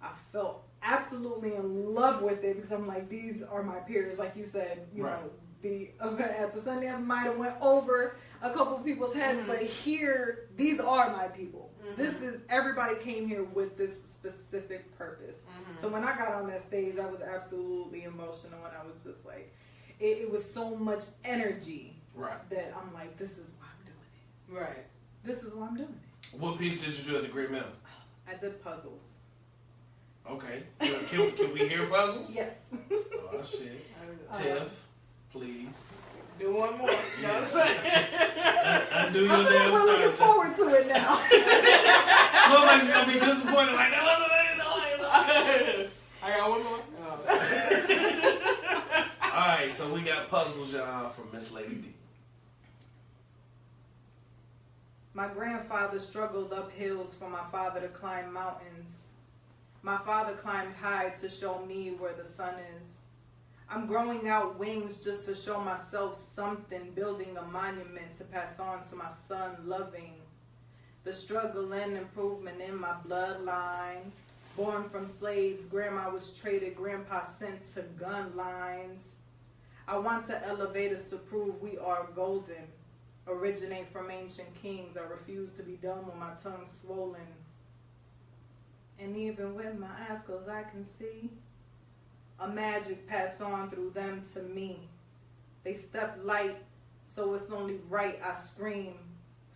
[SPEAKER 2] I felt absolutely in love with it because I'm like, these are my peers. Like you said, you know, the event at the Sundance might have went over a couple of people's heads, but here, these are my people. This is, everybody came here with this specific purpose. So when I got on that stage, I was absolutely emotional, and I was just like, it was so much energy that I'm like, this is why I'm doing it.
[SPEAKER 3] Right.
[SPEAKER 2] This is why I'm doing it.
[SPEAKER 1] What piece did you do at the Green Mill?
[SPEAKER 2] I did puzzles.
[SPEAKER 1] Okay. Can we hear puzzles?
[SPEAKER 2] Yes.
[SPEAKER 1] Oh, shit. Tiff, please.
[SPEAKER 3] Do one more. You know what I'm saying?
[SPEAKER 1] Undo your
[SPEAKER 2] I feel like
[SPEAKER 1] damn
[SPEAKER 2] we're looking
[SPEAKER 1] style.
[SPEAKER 2] forward to it now.
[SPEAKER 1] Look like he's going to be disappointed. Like, that wasn't it.
[SPEAKER 3] I got one more.
[SPEAKER 1] Alright, so we got puzzles, y'all, from Miss Lady D.
[SPEAKER 2] My grandfather struggled up hills for my father to climb mountains. My father climbed high to show me where the sun is. I'm growing out wings just to show myself something, building a monument to pass on to my son, loving the struggle and improvement in my bloodline. Born from slaves, grandma was traded, grandpa sent to gun lines. I want to elevate us to prove we are golden. Originate from ancient kings. I refuse to be dumb with my tongue swollen. And even with my eyes closed, I can see a magic passed on through them to me. They step light, so it's only right I scream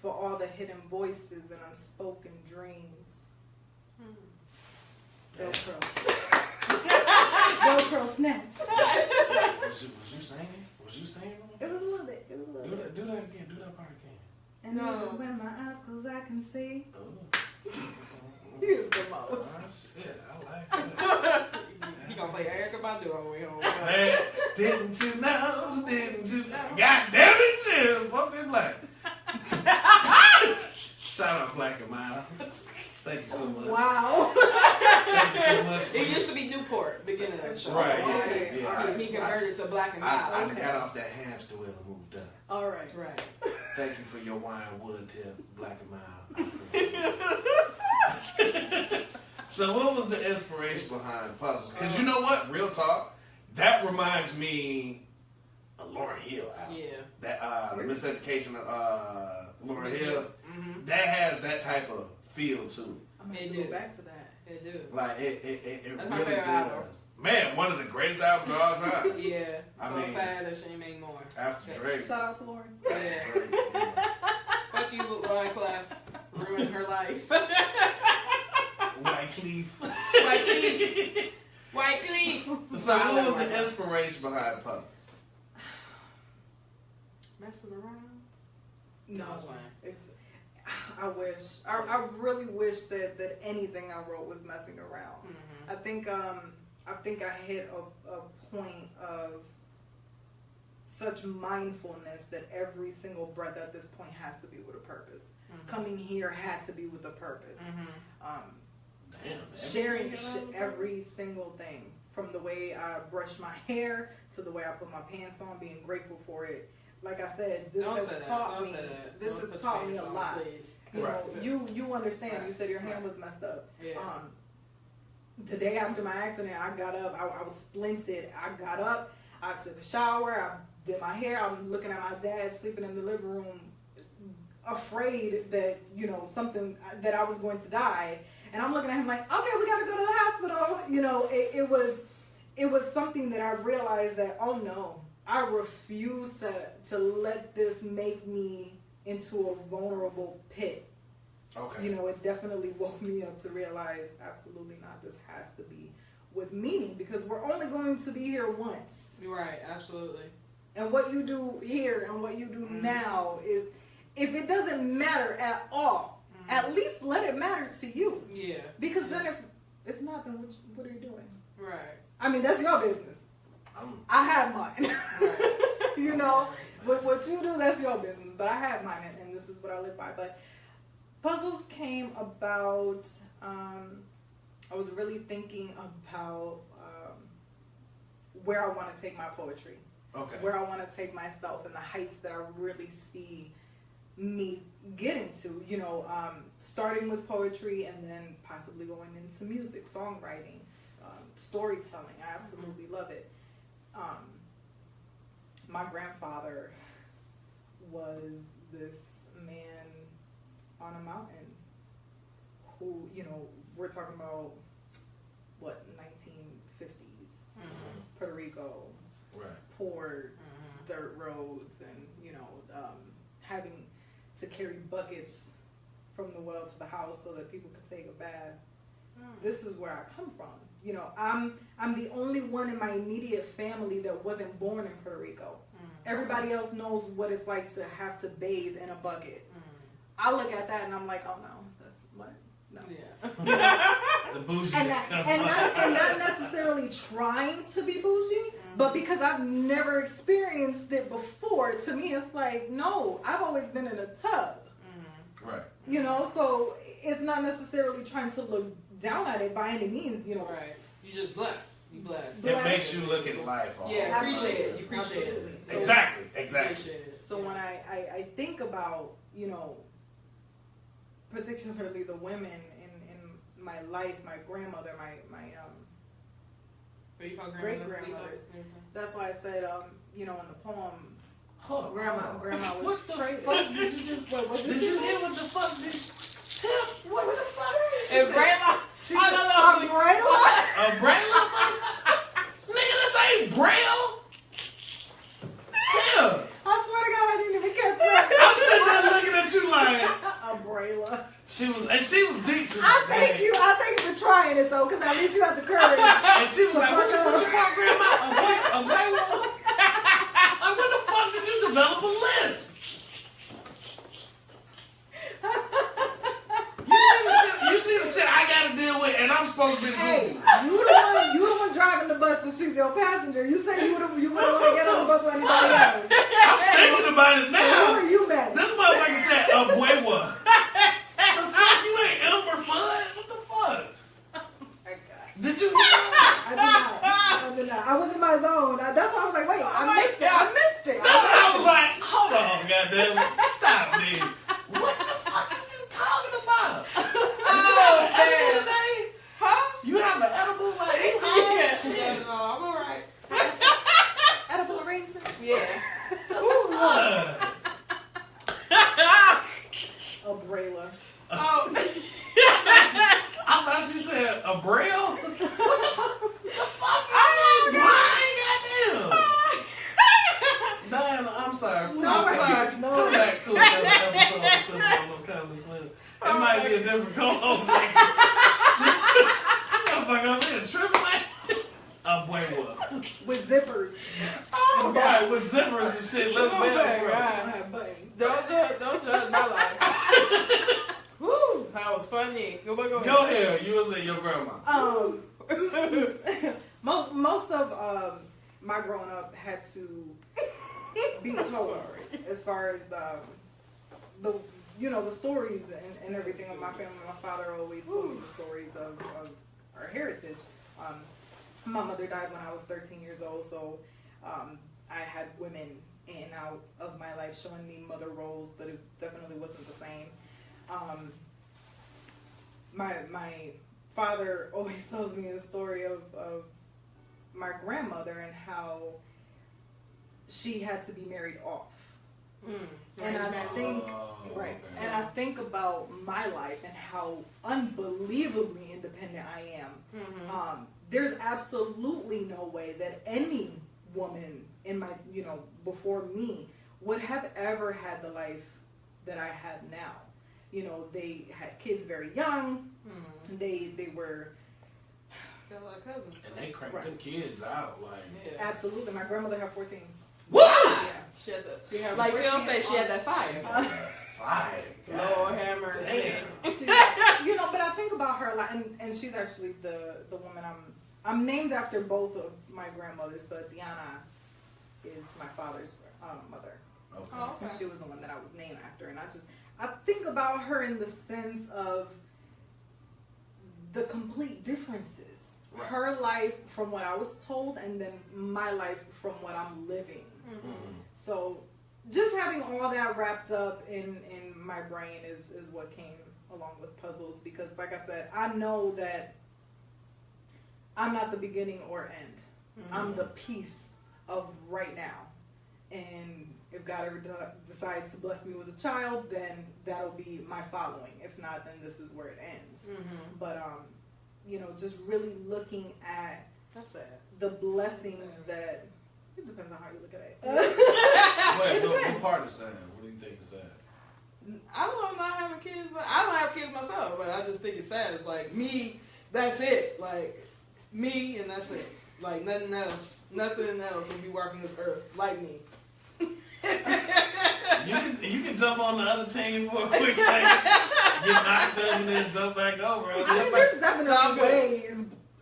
[SPEAKER 2] for all the hidden voices and unspoken dreams. Velcro. Velcro snatch.
[SPEAKER 1] Was you singing? Was you singing?
[SPEAKER 2] It was a little bit. It was a little bit.
[SPEAKER 1] Do that again. Do that part again.
[SPEAKER 2] And then when my eyes closed, I can see.
[SPEAKER 1] Oh.
[SPEAKER 2] He was the most.
[SPEAKER 1] Oh, shit, I like that.
[SPEAKER 3] He gonna play Erica Badu on the way home.
[SPEAKER 1] Man, didn't you know? Didn't you know? God damn it, shit. Smoke this black. Shout out Black and Miles. Thank you so much.
[SPEAKER 2] Wow.
[SPEAKER 1] Thank you so much.
[SPEAKER 3] It used to be Newport, beginning of the show.
[SPEAKER 1] Right,
[SPEAKER 2] Okay,
[SPEAKER 1] yeah.
[SPEAKER 3] He converted to Black and
[SPEAKER 1] I
[SPEAKER 3] Mild.
[SPEAKER 2] Okay.
[SPEAKER 1] got off that hamster wheel and moved up.
[SPEAKER 2] All right.
[SPEAKER 3] Right.
[SPEAKER 1] Thank you for your wine wood tip, Black and Mild. I appreciate it. So what was the inspiration behind puzzles? Because you know what? Real talk. That reminds me of Lauryn Hill album.
[SPEAKER 3] Yeah.
[SPEAKER 1] That the Miseducation of Lauryn Hill.
[SPEAKER 3] Mm-hmm.
[SPEAKER 1] That has that type of feel to it.
[SPEAKER 2] I'm going to go back to that.
[SPEAKER 3] It do.
[SPEAKER 1] Like it
[SPEAKER 3] That's my
[SPEAKER 1] really
[SPEAKER 3] favorite album.
[SPEAKER 1] does. Man, one of the greatest albums of all time.
[SPEAKER 3] Yeah.
[SPEAKER 1] I
[SPEAKER 3] So
[SPEAKER 1] mean,
[SPEAKER 3] sad that she ain't make more.
[SPEAKER 1] After Drake.
[SPEAKER 2] Shout out to Lauren.
[SPEAKER 3] Yeah. Fuck you, Wyclef. Ruined her life.
[SPEAKER 1] Wyclef.
[SPEAKER 3] Wyclef. Wyclef.
[SPEAKER 1] So what was the inspiration behind puzzles?
[SPEAKER 3] Messing around?
[SPEAKER 2] No,
[SPEAKER 3] I was playing.
[SPEAKER 2] I wish. I really wish that anything I wrote was messing around.
[SPEAKER 3] Mm-hmm.
[SPEAKER 2] I think I hit a point of such mindfulness that every single breath at this point has to be with a purpose.
[SPEAKER 3] Mm-hmm.
[SPEAKER 2] Coming here had to be with a purpose.
[SPEAKER 3] Mm-hmm.
[SPEAKER 2] Sharing every single thing, from the way I brush my hair to the way I put my pants on, being grateful for it. Like I said, this has taught me. This has taught me a lot. You know, you understand.
[SPEAKER 3] Right.
[SPEAKER 2] You said your hand was messed up.
[SPEAKER 3] Yeah.
[SPEAKER 2] The day after my accident, I got up. I was splinted. I got up. I took a shower. I did my hair. I'm looking at my dad sleeping in the living room, afraid that something that I was going to die. And I'm looking at him like, okay, we got to go to the hospital. You know, it was something that I realized that, oh no, I refuse to let this make me into a vulnerable pit.
[SPEAKER 1] Okay.
[SPEAKER 2] You know, it definitely woke me up to realize, absolutely not. This has to be with meaning, because we're only going to be here once.
[SPEAKER 3] You're right, absolutely.
[SPEAKER 2] And what you do here and what you do now is, if it doesn't matter at all, at least let it matter to you.
[SPEAKER 3] Yeah.
[SPEAKER 2] Because then if not, then what are you doing?
[SPEAKER 3] Right.
[SPEAKER 2] I mean, that's your business. I have mine.
[SPEAKER 3] Right.
[SPEAKER 2] You know, what you do, that's your business. But I have mine, and this is what I live by. But puzzles came about, I was really thinking about where I want to take my poetry.
[SPEAKER 1] Okay.
[SPEAKER 2] Where I want to take myself and the heights that I really see me getting to. You know, starting with poetry and then possibly going into music, songwriting, storytelling. I absolutely love it. My grandfather was this man on a mountain who, we're talking about, what, 1950s, Puerto Rico,
[SPEAKER 1] right.
[SPEAKER 2] poor dirt roads, and, having to carry buckets from the well to the house so that people could take a bath. This is where I come from. You know, I'm the only one in my immediate family that wasn't born in Puerto Rico. Everybody else knows what it's like to have to bathe in a bucket. I look at that and I'm like, oh no, that's what? No.
[SPEAKER 3] Yeah.
[SPEAKER 1] The bougie
[SPEAKER 2] and not necessarily trying to be bougie, but because I've never experienced it before, to me it's like, no, I've always been in a tub.
[SPEAKER 1] Right.
[SPEAKER 2] You know, so it's not necessarily trying to look down at it by any means,
[SPEAKER 3] Right. You just blessed. You blessed.
[SPEAKER 1] It makes you look at life.
[SPEAKER 3] Yeah, appreciate it. You appreciate it.
[SPEAKER 2] So,
[SPEAKER 1] Exactly.
[SPEAKER 3] Appreciate it.
[SPEAKER 2] So when I think about, particularly the women in my life, my grandmother, my great grandmothers. That's why I said, in the poem,
[SPEAKER 1] Hold on.
[SPEAKER 2] Grandma was
[SPEAKER 1] What the
[SPEAKER 2] traded.
[SPEAKER 1] fuck did you just?
[SPEAKER 2] What
[SPEAKER 1] Did you hear what the fuck did? Tell what the fuck? She
[SPEAKER 3] It's
[SPEAKER 1] said-
[SPEAKER 3] Braille.
[SPEAKER 1] She
[SPEAKER 3] I
[SPEAKER 1] said,
[SPEAKER 3] don't know.
[SPEAKER 1] a Braille? Nigga, this ain't Braille. Tell.
[SPEAKER 2] I swear to God, I didn't even catch that.
[SPEAKER 1] I'm sitting there looking at you like
[SPEAKER 2] Umbrella.
[SPEAKER 1] she was deep to me.
[SPEAKER 2] I thank you for trying it though, because at least you had the courage.
[SPEAKER 1] And she was like, what you want, Grandma? A white one? Like, when the fuck did you develop a lisp? You see the shit I gotta deal with, and I'm supposed to be the
[SPEAKER 2] Hey,
[SPEAKER 1] goofy.
[SPEAKER 2] you the one driving the bus, so she's your passenger. You say you wouldn't want to get on the bus with anybody else.
[SPEAKER 1] I'm thinking about it
[SPEAKER 2] So
[SPEAKER 1] now.
[SPEAKER 2] who are you mad?
[SPEAKER 1] This motherfucker said, Abuela. The fuck? You ain't Elmer Fudd? What the fuck? Did you hear that?
[SPEAKER 2] I did not. I was in my zone. That's why I was like, wait, I missed it.
[SPEAKER 1] That's what I was like, hold on, goddamn it. Stop, man. What the fuck is he talking about?
[SPEAKER 3] Oh, man.
[SPEAKER 1] Today?
[SPEAKER 3] Hold
[SPEAKER 1] kind of edible? Like, you high as shit.
[SPEAKER 3] No, I'm alright.
[SPEAKER 2] Edible arrangement.
[SPEAKER 3] Yeah.
[SPEAKER 2] Umbrella.
[SPEAKER 3] Oh.
[SPEAKER 1] I thought you said a braille. What the fuck? The fuck is that? Why, goddamn? Diana, I'm sorry. Please
[SPEAKER 3] No, sorry.
[SPEAKER 1] come back to another episode of Slim on Kind of Slim. It might be a different co-host. Motherfucker, I'm being tripping like a boy.
[SPEAKER 2] With zippers.
[SPEAKER 3] Oh,
[SPEAKER 1] Right, with zippers and shit. Let's
[SPEAKER 3] Oh,
[SPEAKER 1] be
[SPEAKER 3] my
[SPEAKER 2] I
[SPEAKER 1] bro.
[SPEAKER 2] don't have buttons.
[SPEAKER 3] Don't judge my life. Woo, that was funny. Go
[SPEAKER 1] Go ahead. You was at your grandma.
[SPEAKER 2] Most of my growing up had to be told
[SPEAKER 3] Sorry.
[SPEAKER 2] as far as the the stories and everything of my family. My father always told me the stories of our heritage. My mother died when I was 13 years old, so I had women in and out of my life showing me mother roles, but it definitely wasn't the same. My father always tells me the story of my grandmother and how she had to be married off. And I think
[SPEAKER 1] okay.
[SPEAKER 2] and I think about my life and how unbelievably independent I am. There's absolutely no way that any woman in my before me would have ever had the life that I had now. They had kids very young. They were
[SPEAKER 3] Got a lot of cousins.
[SPEAKER 1] And they cranked them kids out like.
[SPEAKER 3] Yeah.
[SPEAKER 2] absolutely. My grandmother had 14.
[SPEAKER 1] What?
[SPEAKER 2] Yeah.
[SPEAKER 3] She had that.
[SPEAKER 2] She had
[SPEAKER 3] Like Phil
[SPEAKER 2] 14
[SPEAKER 3] said, she had that fire.
[SPEAKER 1] Fire.
[SPEAKER 3] Lord have mercy.
[SPEAKER 1] Damn.
[SPEAKER 2] But I think about her a lot, and she's actually the woman I'm named after both of my grandmothers, but Diana is my father's mother.
[SPEAKER 1] Okay.
[SPEAKER 3] Oh, okay.
[SPEAKER 2] And she was the one that I was named after, and I think about her in the sense of the complete differences.
[SPEAKER 1] Right.
[SPEAKER 2] Her life from what I was told, and then my life from what I'm living. So just having all that wrapped up in my brain is what came along with puzzles, because like I said, I know that I'm not the beginning or end. I'm the piece of right now. And if God ever decides to bless me with a child, then that'll be my following. If not, then this is where it ends. But just really looking at
[SPEAKER 3] That's sad.
[SPEAKER 2] the blessings that it depends on how you look at it.
[SPEAKER 1] Wait, what part is sad? What do you think is sad?
[SPEAKER 3] I love not having kids. I don't have kids myself, but I just think it's sad. It's like me, that's it. Like me, and that's it. Like nothing else. Nothing else will be walking this earth like me.
[SPEAKER 1] You can jump on the other team for a quick second, get knocked up, and then jump back over.
[SPEAKER 2] I mean, there's definitely ways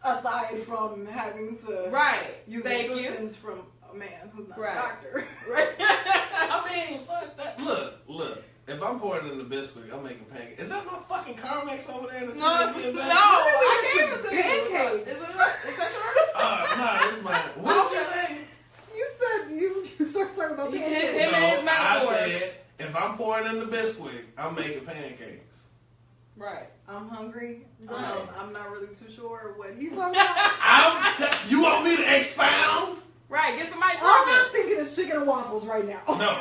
[SPEAKER 2] aside from having to
[SPEAKER 3] Right.
[SPEAKER 2] use
[SPEAKER 3] Thank
[SPEAKER 2] assistance from a man who's not
[SPEAKER 3] Right.
[SPEAKER 2] a doctor.
[SPEAKER 3] Right.
[SPEAKER 1] I mean, fuck that. Look. If I'm pouring in the biscuit, I'm making pancakes. Is that my fucking Carmex over there? That you
[SPEAKER 3] No,
[SPEAKER 1] didn't get
[SPEAKER 3] no,
[SPEAKER 1] back?
[SPEAKER 3] I gave it to you.
[SPEAKER 2] Pancakes.
[SPEAKER 3] Is that yours?
[SPEAKER 1] No, it's mine. What did you say?
[SPEAKER 2] You said you started talking about
[SPEAKER 3] Him
[SPEAKER 2] pancakes.
[SPEAKER 3] and his
[SPEAKER 1] I
[SPEAKER 3] metaphors.
[SPEAKER 1] said, if I'm pouring in the biscuit, I'm making pancakes.
[SPEAKER 3] Right.
[SPEAKER 2] I'm hungry.
[SPEAKER 3] Right.
[SPEAKER 2] I'm not really too sure what he's talking about.
[SPEAKER 1] You want me to expound?
[SPEAKER 3] Right. Get somebody
[SPEAKER 2] All I'm
[SPEAKER 3] pregnant.
[SPEAKER 2] thinking is chicken and waffles right now.
[SPEAKER 1] No.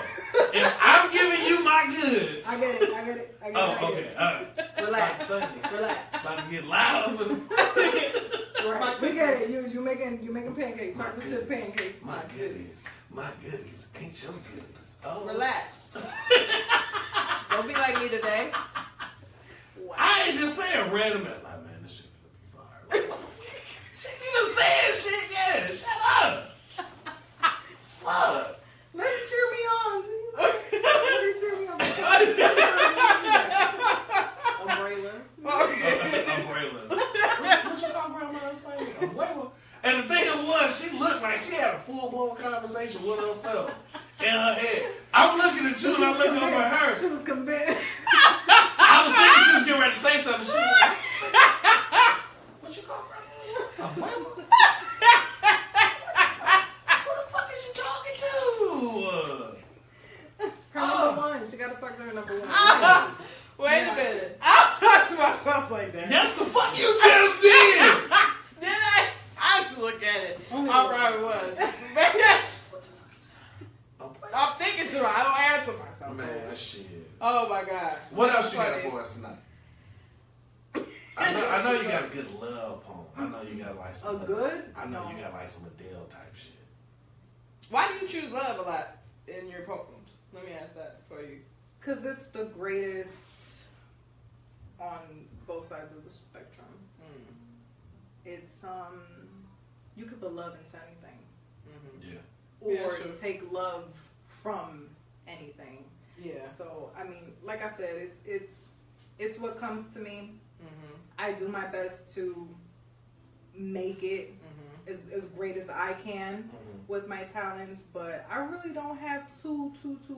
[SPEAKER 1] If I'm giving you my goods.
[SPEAKER 2] I get it.
[SPEAKER 1] Oh, okay. All right.
[SPEAKER 3] Relax.
[SPEAKER 1] Relax.
[SPEAKER 3] Relax.
[SPEAKER 1] About to get loud.
[SPEAKER 2] Right. We get it. You making pancakes. Chocolate chip pancakes.
[SPEAKER 1] My goodies. Ain't your goodies. Oh.
[SPEAKER 3] Relax. Don't be like me today.
[SPEAKER 2] Wow.
[SPEAKER 1] I ain't just saying random. Like, man, this shit gonna be fire. Like, shit, you done said shit, yeah. Shut up. Fuck.
[SPEAKER 2] Let it cheer me on. Let it cheer me on. Umbrella.
[SPEAKER 1] Umbrella. What you call grandma's name? Umbrella. And the thing of it was, she looked like she had a full-blown conversation with herself in her head. I'm looking at you and I'm looking over at her.
[SPEAKER 2] She was convinced.
[SPEAKER 1] I was thinking she was getting ready to say something. She was like, what you call grandma's name? Umbrella? Who the fuck is you talking to?
[SPEAKER 2] Her number one. She got to talk to her number one.
[SPEAKER 3] Wait a minute. I'll talk to myself like that.
[SPEAKER 1] Yes, the fuck you just did. What else you got for us tonight? I know you got a good love poem. I know you got like some
[SPEAKER 2] you got
[SPEAKER 1] like some Adele type shit.
[SPEAKER 3] Why do you choose love a lot in your poems? Let me ask that for you.
[SPEAKER 2] Because it's the greatest on both sides of the spectrum. It's you could put love into anything.
[SPEAKER 1] Yeah.
[SPEAKER 2] Or
[SPEAKER 3] sure.
[SPEAKER 2] take love from anything.
[SPEAKER 3] Yeah.
[SPEAKER 2] So I mean, like I said, it's what comes to me. I do my best to make it as great as I can with my talents, but I really don't have too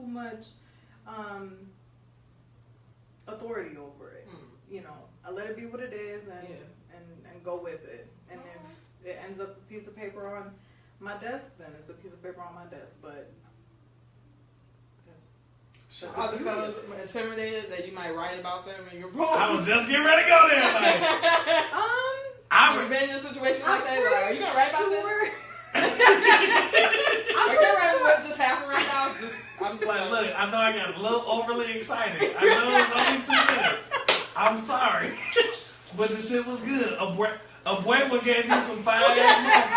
[SPEAKER 2] much authority over it. You know, I let it be what it is and go with it. And if it ends up a piece of paper on my desk, then it's a piece of paper on my desk. But
[SPEAKER 3] Are the fellas intimidated that you might write about them in your poems?
[SPEAKER 1] I was just getting ready to go there. Like,
[SPEAKER 3] I've been in a situation like that. Like, are you gonna write about this? Are you gonna write what just happened right now? I'm just
[SPEAKER 1] like, look, I know I got a little overly excited. I know it's only 2 minutes. I'm sorry, but the shit was good. A boy would gave you some fire-ass monkeys,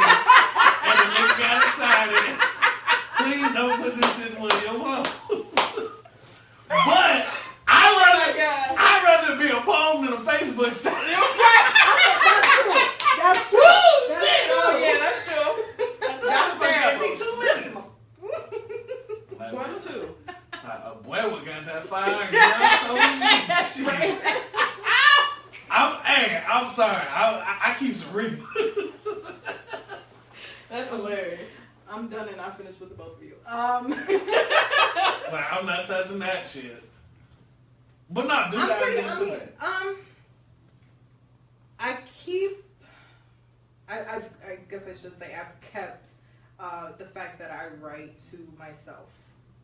[SPEAKER 1] and the nigga got excited. Please don't put this shit on your mouth. But I'd rather be a poem than a Facebook status.
[SPEAKER 2] That's true.
[SPEAKER 3] Oh yeah, that's true. That's terrible.
[SPEAKER 1] Be 2 minutes. Like,
[SPEAKER 3] 1 or 2.
[SPEAKER 1] A boy would got that fire. Girl, so shit. I'm sorry. I keep some reading.
[SPEAKER 3] That's hilarious.
[SPEAKER 2] I'm done and I finished with the both of you.
[SPEAKER 1] Like, I'm not touching that shit. But no, do guys get into that?
[SPEAKER 2] I guess I should say I've kept the fact that I write to myself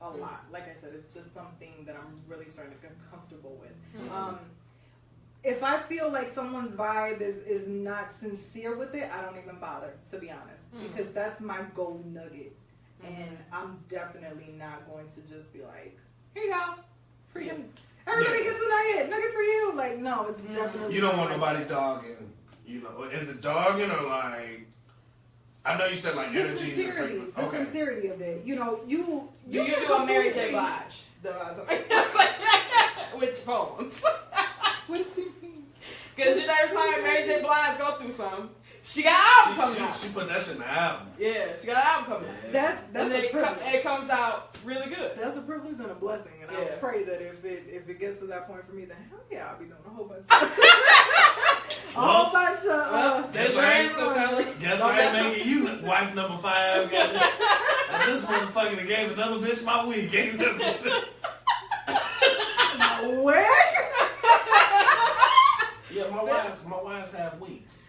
[SPEAKER 2] a lot. Like I said, it's just something that I'm really starting to get comfortable with. If I feel like someone's vibe is not sincere with it, I don't even bother, to be honest, because that's my gold nugget. And I'm definitely not going to just be like, here you go, for you. Everybody gets a nugget for you. Like, no, it's definitely.
[SPEAKER 1] You don't want nobody dogging. You know, is it dogging or like? I know you said like
[SPEAKER 2] the
[SPEAKER 1] energy.
[SPEAKER 2] The sincerity of it. You know, you
[SPEAKER 3] do a Mary J. Blige. With poems.
[SPEAKER 2] What do you mean?
[SPEAKER 3] Because every time Mary J. Blige go through something, she got an album coming out.
[SPEAKER 1] She put that shit in the album.
[SPEAKER 3] Yeah, she got an album coming out.
[SPEAKER 2] That's
[SPEAKER 3] and
[SPEAKER 2] a privilege.
[SPEAKER 3] It comes out really good.
[SPEAKER 2] That's a privilege and a blessing, and I pray that if it gets to that point for me, then hell yeah, I'll be doing a whole bunch of
[SPEAKER 3] There's your answer, fellas.
[SPEAKER 1] Guess I ain't making you wife number 5. And this motherfucker that gave another bitch my wig. Gave her some shit.
[SPEAKER 2] Wig?
[SPEAKER 1] Yeah, my wives have wigs.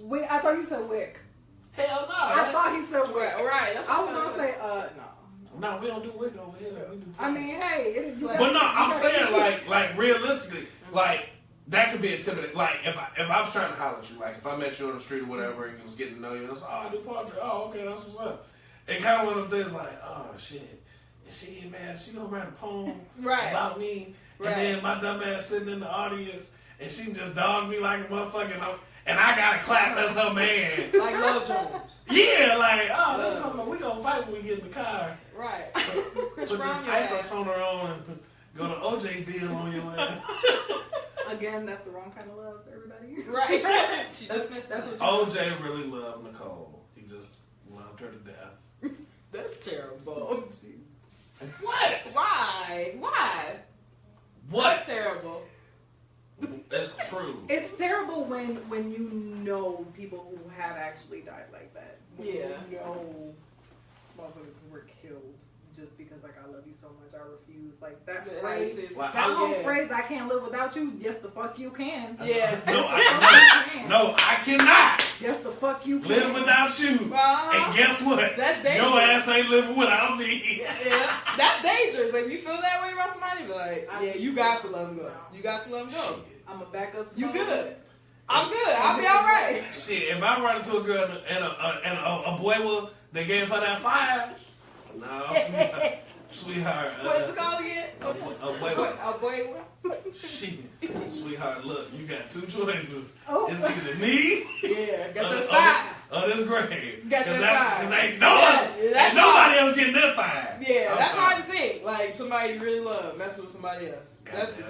[SPEAKER 2] Wig? I thought you said wick.
[SPEAKER 1] Hell no.
[SPEAKER 2] I thought he said wick.
[SPEAKER 3] Right.
[SPEAKER 2] I was gonna say no.
[SPEAKER 1] No, we don't do wig over here. We do
[SPEAKER 2] I mean, hey, it is.
[SPEAKER 1] But no, I'm saying like realistically, like that could be intimidating. Like if I was trying to holler at you, like if I met you on the street or whatever, and you was getting to know you, and I was like, oh, I do poetry. Oh, okay, that's what's up. It kind of one of them things like, oh shit, is she mad? She gonna write a poem about me, and then my dumb ass sitting in the audience, and she just dogged me like a motherfucker, and I gotta clap as her man.
[SPEAKER 3] Like Love Jones.
[SPEAKER 1] Yeah, like, oh, that's motherfucker. We gonna fight when we get in the car.
[SPEAKER 3] Right.
[SPEAKER 1] Put this isotoner on and go to OJ Bill on your ass.
[SPEAKER 2] Again, that's the wrong kind of love, everybody.
[SPEAKER 3] Right.
[SPEAKER 2] That's what
[SPEAKER 1] OJ really loved Nicole. He just loved her to death.
[SPEAKER 3] That's terrible.
[SPEAKER 1] What?
[SPEAKER 3] Why?
[SPEAKER 1] What?
[SPEAKER 3] That's terrible.
[SPEAKER 1] That's true.
[SPEAKER 2] It's terrible when you know people who have actually died like that. When you know motherfuckers who were killed just because like I love you so much I refuse. Like that phrase.
[SPEAKER 1] Like,
[SPEAKER 2] that whole phrase, I can't live without you. Yes, the fuck you can.
[SPEAKER 3] Yeah.
[SPEAKER 1] No, I cannot.
[SPEAKER 2] Yes, the fuck you can.
[SPEAKER 1] Live without you. And guess what?
[SPEAKER 3] That's dangerous.
[SPEAKER 1] Your ass ain't living without me.
[SPEAKER 3] Yeah. That's dangerous. Like, if you feel that way about somebody, be like, yeah, you got to let them go. You got to let them go.
[SPEAKER 2] I'm a backup.
[SPEAKER 3] You good. I'm good. I'll be all right.
[SPEAKER 1] Shit, if I run into a girl and a boy will, they gave her that fire. No, Sweetheart.
[SPEAKER 3] What's it called again?
[SPEAKER 1] Sweetheart, look, you got two choices.
[SPEAKER 2] Oh.
[SPEAKER 1] It's either me,
[SPEAKER 3] Yeah, got that 5.
[SPEAKER 1] or this grave.
[SPEAKER 3] Got that 5.
[SPEAKER 1] Because ain't nobody else getting that 5.
[SPEAKER 3] Yeah,
[SPEAKER 1] I'm
[SPEAKER 3] that's
[SPEAKER 1] sorry.
[SPEAKER 3] hard to think. Like somebody you really love messing with somebody else. That's the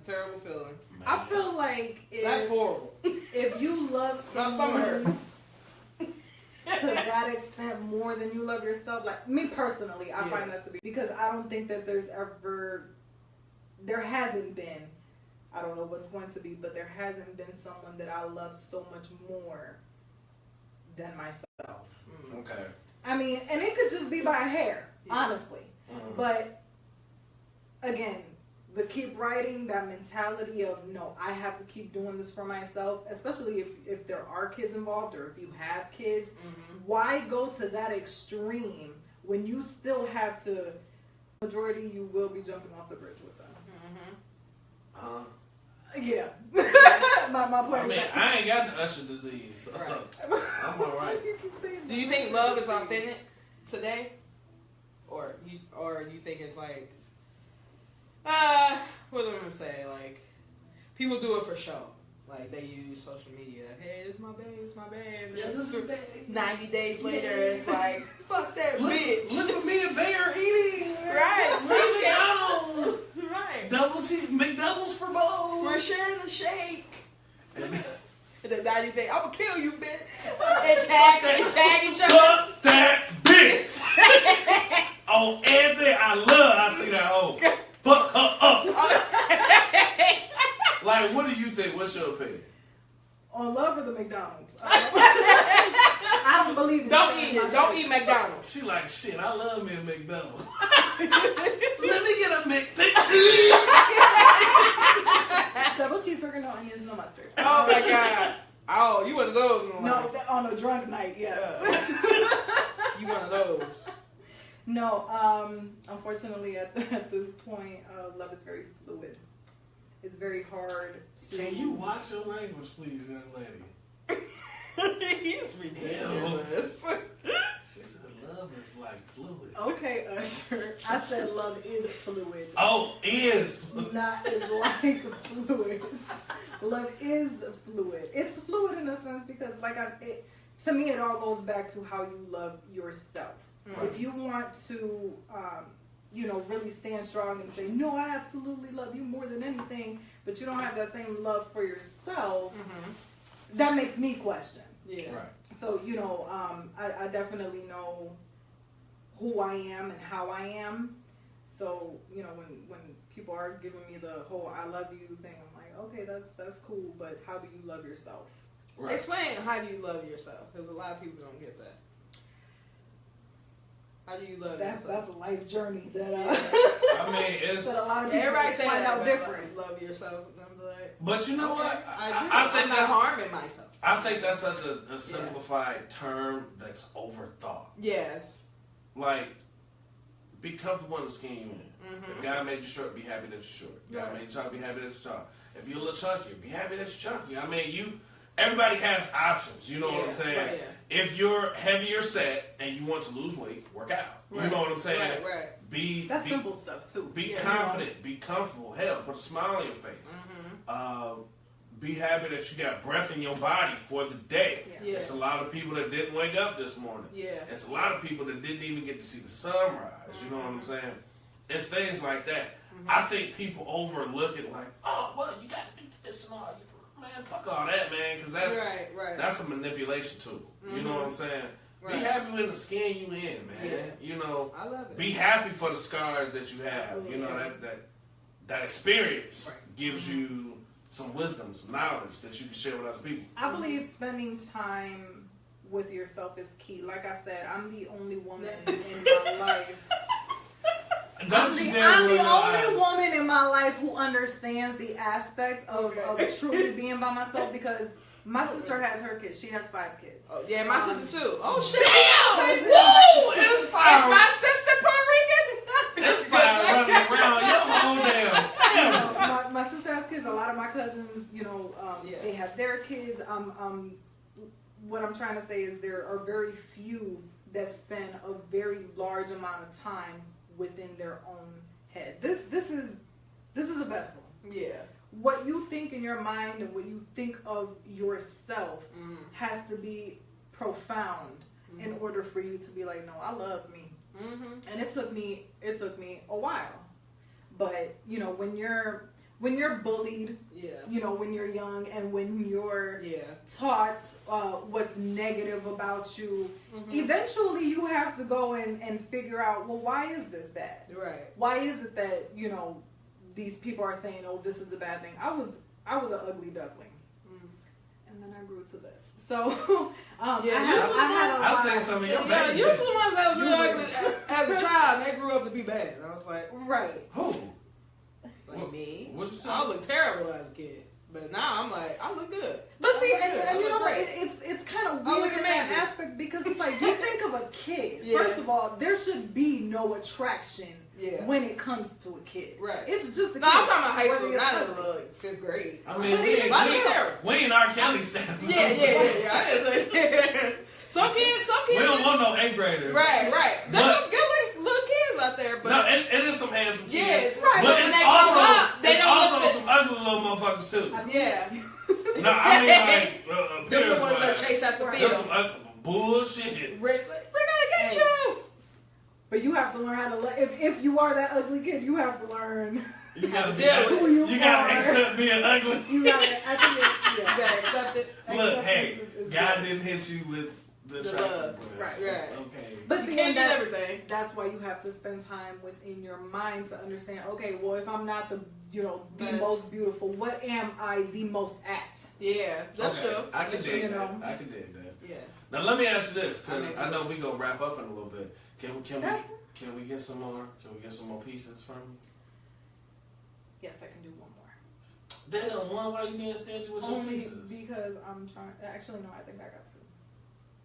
[SPEAKER 3] terrible feeling.
[SPEAKER 1] Man.
[SPEAKER 2] I feel like
[SPEAKER 3] That's horrible.
[SPEAKER 2] if you love
[SPEAKER 3] My stomach hurt.
[SPEAKER 2] someone to that extent more than you love yourself, like me personally, I find that to be, because I don't think that there hasn't been, I don't know what's going to be, but there hasn't been someone that I love so much more than myself.
[SPEAKER 1] Okay.
[SPEAKER 2] I mean, and it could just be by a hair, honestly.
[SPEAKER 1] Mhm.
[SPEAKER 2] But again, the keep writing, that mentality of no, I have to keep doing this for myself, especially if there are kids involved or if you have kids. Why go to that extreme when you still have to? Majority, you will be jumping off the bridge with them. Yeah. my point.
[SPEAKER 1] I mean,
[SPEAKER 2] is that,
[SPEAKER 1] I ain't got the Usher disease, so
[SPEAKER 3] Right.
[SPEAKER 1] I'm all right.
[SPEAKER 2] You keep saying
[SPEAKER 3] Do you
[SPEAKER 2] that.
[SPEAKER 3] think love is authentic today, or you think it's like, what am I gonna say? Like, people do it for show. Like they use social media. Hey, it's my babe, it's my babe.
[SPEAKER 1] Yeah, this is babe.
[SPEAKER 3] 90 days later, it's like, fuck that bitch.
[SPEAKER 1] Look what me and Bay are eating.
[SPEAKER 3] Right.
[SPEAKER 1] McDonald's.
[SPEAKER 3] Right.
[SPEAKER 1] McDoubles for both.
[SPEAKER 3] We're sharing the shake.
[SPEAKER 1] And
[SPEAKER 3] And the 90s say, I'm gonna kill you, bitch. And tag each other.
[SPEAKER 1] fuck that bitch. On everything I see that hoe. Fuck her up. Like, what do you think? What's your opinion?
[SPEAKER 2] On love or the McDonald's? I don't believe in
[SPEAKER 3] Don't
[SPEAKER 2] sharing
[SPEAKER 3] eat it.
[SPEAKER 2] my
[SPEAKER 3] Don't
[SPEAKER 2] shit.
[SPEAKER 3] eat McDonald's.
[SPEAKER 1] She like, shit, I love me a McDouble. Let me get a McDouble.
[SPEAKER 2] Double cheeseburger, no onions, no mustard.
[SPEAKER 3] Oh my god. Oh, you one of those in
[SPEAKER 2] No,
[SPEAKER 3] life.
[SPEAKER 2] on a drunk night, yes.
[SPEAKER 3] You one of those.
[SPEAKER 2] No, unfortunately, at this point, love is very fluid. It's very hard to.
[SPEAKER 1] Can you watch your language, please, young lady?
[SPEAKER 3] He's ridiculous.
[SPEAKER 1] She said love is like fluid.
[SPEAKER 2] Okay, Usher. I said love is fluid.
[SPEAKER 1] Oh, is.
[SPEAKER 2] Not is like fluid. Love is fluid. It's fluid in a sense because, to me, it all goes back to how you love yourself.
[SPEAKER 1] Right.
[SPEAKER 2] If you want to, really stand strong and say, no, I absolutely love you more than anything, but you don't have that same love for yourself, that makes me question.
[SPEAKER 3] Yeah.
[SPEAKER 1] Right.
[SPEAKER 2] So, I definitely know who I am and how I am. So, when people are giving me the whole I love you thing, I'm like, okay, that's cool, but how do you love yourself?
[SPEAKER 1] Right.
[SPEAKER 3] Explain how do you love yourself, because a lot of people don't get that. How do you love yourself?
[SPEAKER 2] That's a life journey that
[SPEAKER 1] I mean, it's.
[SPEAKER 2] that a lot of people
[SPEAKER 3] Everybody say
[SPEAKER 2] find
[SPEAKER 3] that
[SPEAKER 2] out
[SPEAKER 3] about,
[SPEAKER 2] different.
[SPEAKER 3] like, love yourself. And I'm like,
[SPEAKER 1] But you know
[SPEAKER 3] okay,
[SPEAKER 1] what?
[SPEAKER 3] I
[SPEAKER 1] think
[SPEAKER 3] I'm not
[SPEAKER 1] that's.
[SPEAKER 3] harming myself.
[SPEAKER 1] I think that's such a simplified term that's overthought.
[SPEAKER 3] Yes.
[SPEAKER 1] Like, be comfortable in the skin you're in. If God made you short, be happy that you're short. God made you tall, be happy that you're tall. If you're a little chunky, be happy that you're chunky. I mean, everybody has options. You know what I'm saying?
[SPEAKER 3] Right, yeah.
[SPEAKER 1] If you're heavier set and you want to lose weight, work out.
[SPEAKER 3] Right.
[SPEAKER 1] You know what I'm saying?
[SPEAKER 3] Right.
[SPEAKER 2] That's simple stuff too.
[SPEAKER 1] Be
[SPEAKER 3] Yeah.
[SPEAKER 1] confident. Be comfortable. Hell, put a smile on your face. Be happy that you got breath in your body for the day.
[SPEAKER 3] Yeah.
[SPEAKER 1] It's a lot of people that didn't wake up this morning.
[SPEAKER 3] Yeah.
[SPEAKER 1] It's a lot of people that didn't even get to see the sunrise. You know what I'm saying? It's things like that. I think people overlook it like, oh, well, you got to do this and all. Man, fuck all that, man, because that's a manipulation tool. You know what I'm saying?
[SPEAKER 3] Right.
[SPEAKER 1] Be happy with the skin you in, man.
[SPEAKER 3] Yeah.
[SPEAKER 1] You know,
[SPEAKER 3] I love it.
[SPEAKER 1] be happy for the scars that you have.
[SPEAKER 3] Absolutely.
[SPEAKER 1] You know, that experience gives you some wisdom, some knowledge that you can share with other people.
[SPEAKER 2] I believe spending time with yourself is key. Like I said, I'm the only woman in my life. I'm the only woman in my life who understands the aspect of truly being by myself, because my sister has her kids. She has 5 kids.
[SPEAKER 3] Oh, yeah, my sister too. Oh, shit.
[SPEAKER 1] Damn! Woo! It's
[SPEAKER 3] Is
[SPEAKER 1] fire.
[SPEAKER 3] my sister Puerto Rican?
[SPEAKER 1] It's fire running around your whole damn family.
[SPEAKER 2] My sister has kids. A lot of my cousins, they have their kids. What I'm trying to say is there are very few that spend a very large amount of time within their own head. This is a vessel.
[SPEAKER 3] Yeah.
[SPEAKER 2] What you think in your mind and what you think of yourself has to be profound in order for you to be like, no, I love me. And it took me a while, but you know, when you're bullied, you know, when you're young and when you're taught what's negative about you, eventually you have to go and figure out, well, why is this bad?
[SPEAKER 3] Right.
[SPEAKER 2] Why is it that, you know, these people are saying, oh, this is a bad thing? I was an ugly duckling, and then I grew to this. So
[SPEAKER 1] I seen some of your babies.
[SPEAKER 3] You was the ones that was real ugly as a child, and they grew up to be bad. I was like,
[SPEAKER 2] right.
[SPEAKER 1] Who?
[SPEAKER 3] Like me.
[SPEAKER 1] What you say?
[SPEAKER 3] I looked terrible as a kid, but now I'm like, I look good.
[SPEAKER 2] But see, and you know what?
[SPEAKER 3] great.
[SPEAKER 2] It's kind of
[SPEAKER 3] I look
[SPEAKER 2] weird in that
[SPEAKER 3] amazing.
[SPEAKER 2] aspect because it's like you think of a kid. First of all, there should be no attraction when it comes to a kid.
[SPEAKER 3] Right.
[SPEAKER 2] It's just a kid.
[SPEAKER 3] No, I'm talking about high
[SPEAKER 2] Whether
[SPEAKER 3] school,
[SPEAKER 2] you're
[SPEAKER 3] not
[SPEAKER 2] ugly.
[SPEAKER 3] in like 5th grade.
[SPEAKER 1] I mean, we ain't R. Kelly status.
[SPEAKER 3] Yeah. Some kids.
[SPEAKER 1] We don't want no 8th graders.
[SPEAKER 3] Right. There's some good little kids out there, but
[SPEAKER 1] no, it is some handsome kids.
[SPEAKER 3] yes, right.
[SPEAKER 1] But
[SPEAKER 3] when
[SPEAKER 1] it's
[SPEAKER 3] they
[SPEAKER 1] also,
[SPEAKER 3] grow up, they
[SPEAKER 1] it's
[SPEAKER 3] don't
[SPEAKER 1] also
[SPEAKER 3] look
[SPEAKER 1] some ugly little motherfuckers too.
[SPEAKER 3] Yeah.
[SPEAKER 1] No, I mean like
[SPEAKER 3] They're the
[SPEAKER 1] appearance
[SPEAKER 3] ones that
[SPEAKER 1] wise.
[SPEAKER 3] chase after
[SPEAKER 1] There's
[SPEAKER 3] field.
[SPEAKER 1] some ugly bullshit.
[SPEAKER 3] We're gonna get you.
[SPEAKER 2] But you have to learn how to if you are that ugly kid, you have to learn.
[SPEAKER 1] You gotta be.
[SPEAKER 3] Yeah,
[SPEAKER 2] who you
[SPEAKER 1] gotta
[SPEAKER 2] are.
[SPEAKER 1] accept being ugly.
[SPEAKER 2] You gotta. I think
[SPEAKER 3] You gotta accept it.
[SPEAKER 1] Look, hey,
[SPEAKER 2] Acceptance is
[SPEAKER 1] God
[SPEAKER 2] good.
[SPEAKER 1] didn't hit you with the
[SPEAKER 3] The
[SPEAKER 1] tractor
[SPEAKER 3] love.
[SPEAKER 1] push.
[SPEAKER 2] Right.
[SPEAKER 1] It's okay.
[SPEAKER 2] But
[SPEAKER 3] You
[SPEAKER 2] see,
[SPEAKER 3] can't do
[SPEAKER 2] that's,
[SPEAKER 3] everything.
[SPEAKER 2] that's why you have to spend time within your mind to understand. Okay, well, if I'm not the
[SPEAKER 3] But-
[SPEAKER 2] most beautiful, what am I the most at?
[SPEAKER 3] Yeah, that's
[SPEAKER 1] Okay,
[SPEAKER 3] true.
[SPEAKER 1] I can
[SPEAKER 3] That's
[SPEAKER 1] dig
[SPEAKER 2] you
[SPEAKER 1] that.
[SPEAKER 2] know.
[SPEAKER 1] I can dig that.
[SPEAKER 3] Yeah.
[SPEAKER 1] Now let me ask you this, because
[SPEAKER 3] I
[SPEAKER 1] I know we gonna wrap up in a little bit. Can we get some more? Can we get some more pieces from you?
[SPEAKER 2] Yes, I can do one more.
[SPEAKER 1] Damn, one, why you being stingy with your
[SPEAKER 2] Only
[SPEAKER 1] pieces?
[SPEAKER 2] because I'm trying. Actually, no, I think I got two.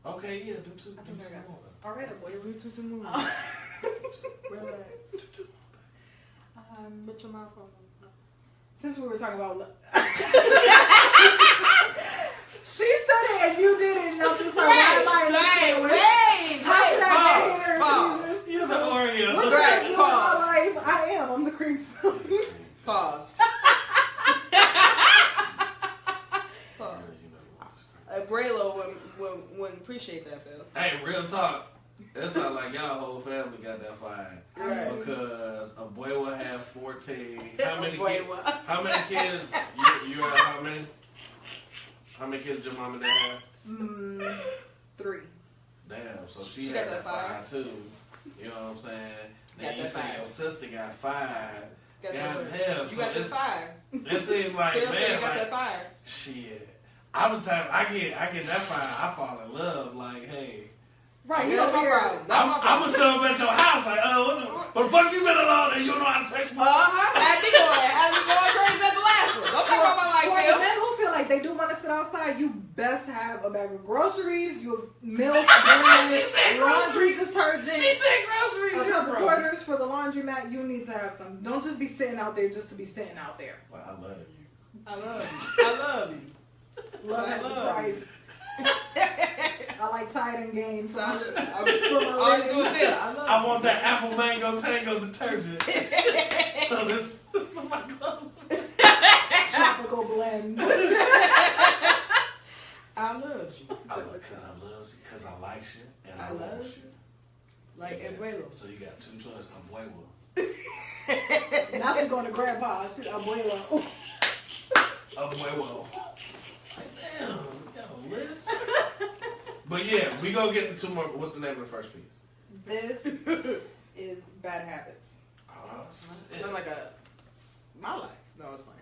[SPEAKER 1] Okay, yeah, do two.
[SPEAKER 2] I
[SPEAKER 1] Do
[SPEAKER 2] think I
[SPEAKER 1] two
[SPEAKER 2] got
[SPEAKER 1] more.
[SPEAKER 2] two. All right, boy.
[SPEAKER 3] Relax. Put your mouth on them.
[SPEAKER 2] Since we were talking about, she said it and you did it, and I'm just like, why am I in this sandwich? How did I get here?
[SPEAKER 3] Pause.
[SPEAKER 2] Jesus?
[SPEAKER 1] You're the Oreo.
[SPEAKER 2] What did I do in my life? I am. I'm the cream filling.
[SPEAKER 3] Pause. Pause. Braylo wouldn't appreciate that, Phil.
[SPEAKER 1] Hey, real talk. That sounds like y'all whole family got that fired.
[SPEAKER 3] Right.
[SPEAKER 1] Because a boy will have 14. How many
[SPEAKER 3] Boy,
[SPEAKER 1] kids?
[SPEAKER 3] what?
[SPEAKER 1] How many kids? You have how many? How many kids your mom and dad have?
[SPEAKER 2] 3.
[SPEAKER 1] Damn, so she
[SPEAKER 3] She
[SPEAKER 1] had
[SPEAKER 3] got
[SPEAKER 1] that
[SPEAKER 3] that
[SPEAKER 1] 5 too. You know what I'm saying? Then
[SPEAKER 3] Got
[SPEAKER 1] you
[SPEAKER 3] that
[SPEAKER 1] say
[SPEAKER 3] 5.
[SPEAKER 1] your sister got 5.
[SPEAKER 3] Got
[SPEAKER 1] God
[SPEAKER 3] that
[SPEAKER 1] damn,
[SPEAKER 3] You
[SPEAKER 1] so
[SPEAKER 3] got that
[SPEAKER 1] it's-
[SPEAKER 3] fire.
[SPEAKER 1] It seems like,
[SPEAKER 3] Phil said you
[SPEAKER 1] man,
[SPEAKER 3] got
[SPEAKER 1] like,
[SPEAKER 3] that fire.
[SPEAKER 1] shit. I'm the type, I get that fire, I fall in love, like, hey.
[SPEAKER 2] Right.
[SPEAKER 3] Yeah, that's my problem. That's my
[SPEAKER 1] I'm
[SPEAKER 3] problem.
[SPEAKER 1] gonna show up at your house like, what the fuck you been alone and you don't know how to text me?
[SPEAKER 3] Had me going crazy at the last one. Don't talk about my
[SPEAKER 2] For
[SPEAKER 3] life,
[SPEAKER 2] the
[SPEAKER 3] Phil.
[SPEAKER 2] men who feel like they do want to sit outside, you best have a bag of groceries, your milk, bread,
[SPEAKER 1] She said
[SPEAKER 2] laundry
[SPEAKER 1] groceries.
[SPEAKER 2] detergent,
[SPEAKER 1] She said groceries.
[SPEAKER 2] a
[SPEAKER 1] You're
[SPEAKER 2] couple
[SPEAKER 1] gross.
[SPEAKER 2] quarters for the laundromat. You need to have some. Don't just be sitting out there just to be sitting out there.
[SPEAKER 1] Well, I love you.
[SPEAKER 3] I love you. I love you.
[SPEAKER 2] Love has a
[SPEAKER 3] love
[SPEAKER 2] price. I like Tide games.
[SPEAKER 3] So I
[SPEAKER 2] always
[SPEAKER 3] do it Phil. I love
[SPEAKER 1] I want that apple mango tango detergent. So this is my clothes.
[SPEAKER 2] tropical blend.
[SPEAKER 3] I love you.
[SPEAKER 1] I love because I like shit and I
[SPEAKER 3] I
[SPEAKER 1] love
[SPEAKER 3] love
[SPEAKER 1] shit.
[SPEAKER 3] Like Abuelo.
[SPEAKER 1] So you got 2 choices. Abuelo.
[SPEAKER 2] Now she's going to grandpa. She's abuela.
[SPEAKER 1] Abuelo. Damn, you got a list. But yeah, we gonna get into 2 more. What's the name of the first piece?
[SPEAKER 2] This is Bad Habits.
[SPEAKER 1] Oh, shit.
[SPEAKER 3] Sound like my life. No, it's fine.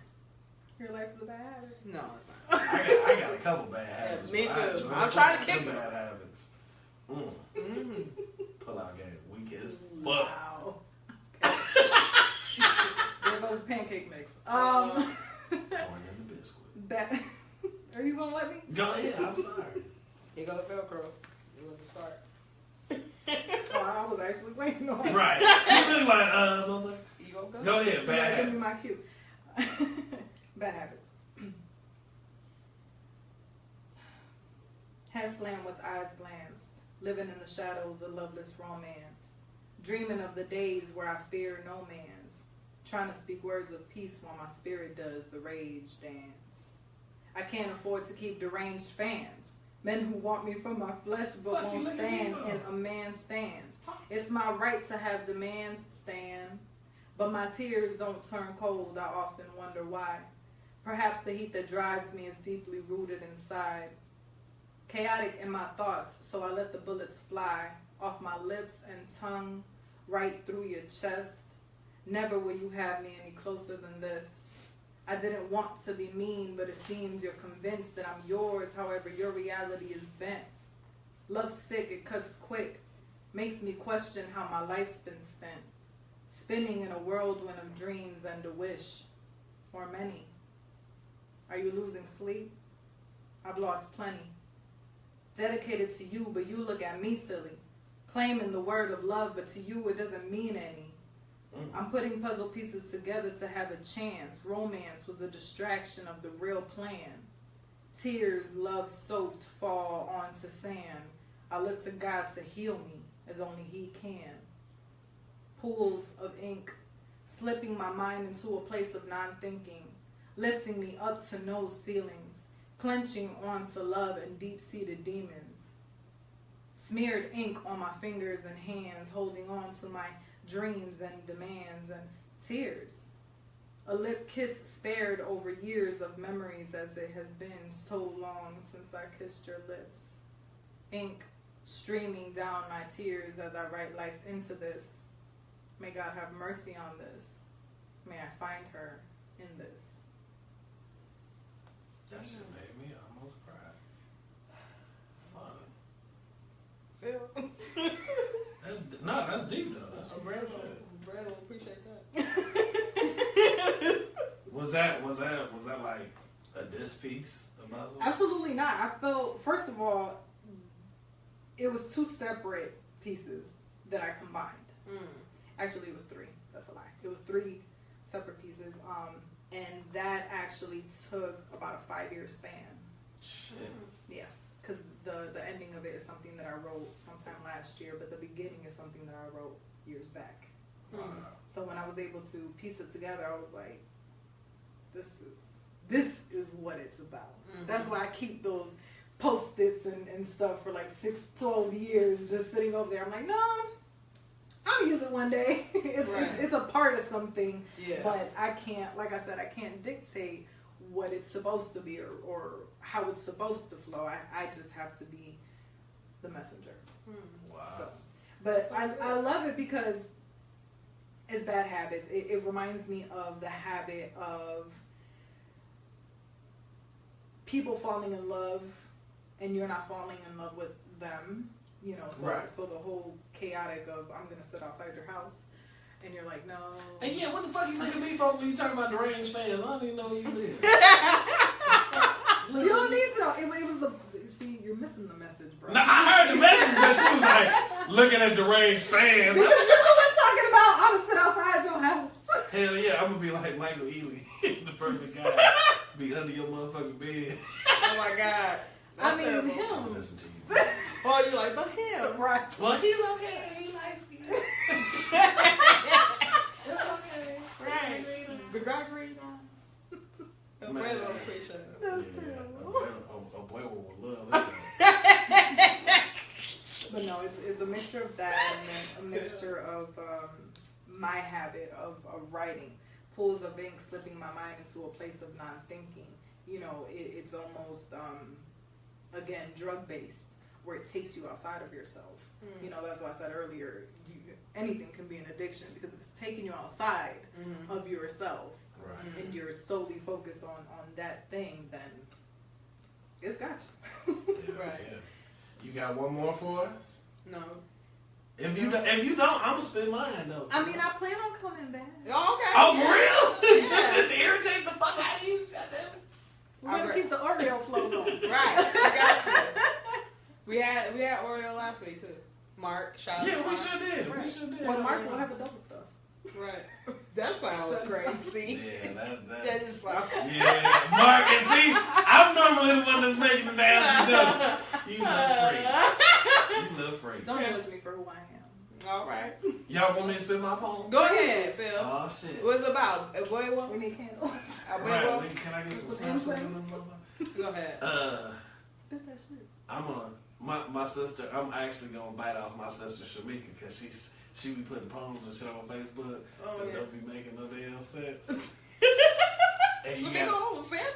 [SPEAKER 2] Your life is a bad habit.
[SPEAKER 3] No, it's not.
[SPEAKER 1] I got a couple bad habits.
[SPEAKER 3] me
[SPEAKER 1] but I
[SPEAKER 3] too.
[SPEAKER 1] enjoy
[SPEAKER 3] I'm trying to
[SPEAKER 1] them
[SPEAKER 3] kick
[SPEAKER 1] bad habits.
[SPEAKER 3] Mm-hmm.
[SPEAKER 1] Pull out game. Weak as fuck.
[SPEAKER 2] Wow. There goes the pancake mix.
[SPEAKER 1] Corn in the biscuit.
[SPEAKER 2] That. Are you gonna let me?
[SPEAKER 1] Go ahead. I'm sorry.
[SPEAKER 3] Here go the Velcro. You want to start?
[SPEAKER 2] Oh, I was actually waiting on.
[SPEAKER 1] Right. She looked like mother.
[SPEAKER 3] You gonna go?
[SPEAKER 1] Go ahead. Bad
[SPEAKER 2] Give me
[SPEAKER 1] habits.
[SPEAKER 2] my cue. Bad habits. Head slammed with eyes glanced, living in the shadows of loveless romance. dreaming of the days where I fear no man's, trying to speak words of peace while my spirit does the rage dance. I can't afford to keep deranged fans, men who want me from my flesh but won't stand in a man's stance. It's my right to have demands stand, but my tears don't turn cold. I often wonder why. Perhaps the heat that drives me is deeply rooted inside. Chaotic in my thoughts, so I let the bullets fly off my lips and tongue, right through your chest. Never will you have me any closer than this. I didn't want to be mean, but it seems you're convinced that I'm yours, however your reality is bent. Love's sick, it cuts quick, makes me question how my life's been spent. Spinning in a whirlwind of dreams and a wish, or many. Are you losing sleep? I've lost plenty. Dedicated to you, but you look at me silly. Claiming the word of love, but to you it doesn't mean any. I'm putting puzzle pieces together to have a chance. Romance was a distraction of the real plan. Tears, love soaked, fall onto sand. I look to God to heal me as only He can. Pools of ink, slipping my mind into a place of non-thinking, lifting me up to no ceilings, clenching onto love and deep-seated demons. Smeared ink on my fingers and hands, holding on to my dreams and demands and tears. A lip kiss spared over years of memories, as it has been so long since I kissed your lips. Ink streaming down my tears as I write life into this. May God have mercy on this. May I find her in this.
[SPEAKER 1] That shit made me almost cry. Fun.
[SPEAKER 3] Phil?
[SPEAKER 1] That's deep though. That's some real shit.
[SPEAKER 3] Brad will appreciate that.
[SPEAKER 1] Was that like a diss piece about something?
[SPEAKER 2] Absolutely not. I felt, first of all, it was two separate pieces that I combined. Actually, it was three. That's a lie. It was three separate pieces. And that actually took about a 5-year span.
[SPEAKER 1] Shit.
[SPEAKER 2] Yeah. Because the ending of it is something that I wrote sometime last year, but the beginning is something that I wrote years back.
[SPEAKER 1] Wow.
[SPEAKER 2] So when I was able to piece it together, I was like, this is what it's about. That's why I keep those Post-its and stuff for like 12 years just sitting over there. I'm like, no, I'll use it one day. It's a part of something, but I can't, like I said, I can't dictate what it's supposed to be or how it's supposed to flow. I just have to be the messenger.
[SPEAKER 1] Wow.
[SPEAKER 2] So, but I love it because it's bad habits. It reminds me of the habit of people falling in love and you're not falling in love with them, you know, so the whole chaotic of I'm going to sit outside your house and you're like, no.
[SPEAKER 1] And yeah, what the fuck you look at me for when you talk about deranged fans? I don't even know where you live.
[SPEAKER 2] You don't need to know. It was see, you're missing the message, bro.
[SPEAKER 1] No, I heard the message, but she was like looking at deranged fans.
[SPEAKER 2] Because this is what we're talking about. I'm going to sit outside your house.
[SPEAKER 1] Hell yeah, I'm going to be like Michael Ealy, the perfect guy. Be under your motherfucking bed.
[SPEAKER 3] Oh my God. That's terrible.
[SPEAKER 2] Him.
[SPEAKER 1] Listen to you.
[SPEAKER 3] Oh, you're like, but him.
[SPEAKER 2] Right.
[SPEAKER 1] Well, he's okay. He likes me. It's okay. Right.
[SPEAKER 3] The guy green on. Brad will appreciate it.
[SPEAKER 2] That's terrible.
[SPEAKER 1] A boy will love it.
[SPEAKER 2] But no, it's a mixture of that and then a mixture of my habit of writing. Pools of ink slipping my mind into a place of non-thinking. You know, it's almost, again, drug-based, where it takes you outside of yourself. You know, that's why I said earlier, anything can be an addiction because if it's taking you outside of yourself and you're solely focused on that thing, then it's got you.
[SPEAKER 3] Right.
[SPEAKER 1] Yeah. You got one more for us?
[SPEAKER 3] No.
[SPEAKER 1] If you don't, I'm gonna spend mine though.
[SPEAKER 2] I mean, I plan on coming back.
[SPEAKER 3] Oh, okay.
[SPEAKER 1] Oh, for real?
[SPEAKER 3] Yeah.
[SPEAKER 1] To irritate the fuck out of you? Goddamn.
[SPEAKER 2] We're gonna keep the Oreo flow going.
[SPEAKER 3] Right. We had Oreo last week too. Mark, shout out to
[SPEAKER 1] Yeah, we
[SPEAKER 3] Mark.
[SPEAKER 1] sure did.
[SPEAKER 2] Right.
[SPEAKER 1] We sure did.
[SPEAKER 2] Well, Mark will have a double stuff.
[SPEAKER 3] Right. That sounds crazy.
[SPEAKER 1] Yeah,
[SPEAKER 3] That is so.
[SPEAKER 1] Yeah, Mark, and see, I'm normally the one that's making the nasty joke. You little freak. You little freak.
[SPEAKER 2] Don't judge me for who I am.
[SPEAKER 3] All right.
[SPEAKER 1] Y'all want me to spit my poem?
[SPEAKER 3] Go ahead, Phil.
[SPEAKER 1] Oh shit.
[SPEAKER 3] What's it about?
[SPEAKER 2] We need candles.
[SPEAKER 1] Right, can I get some snaps?
[SPEAKER 3] Go ahead.
[SPEAKER 2] Spit that shit.
[SPEAKER 1] My sister. I'm actually gonna bite off my sister Shamika because she be putting poems and shit on Facebook that don't be making no damn sense. And
[SPEAKER 3] Shamika Sanders?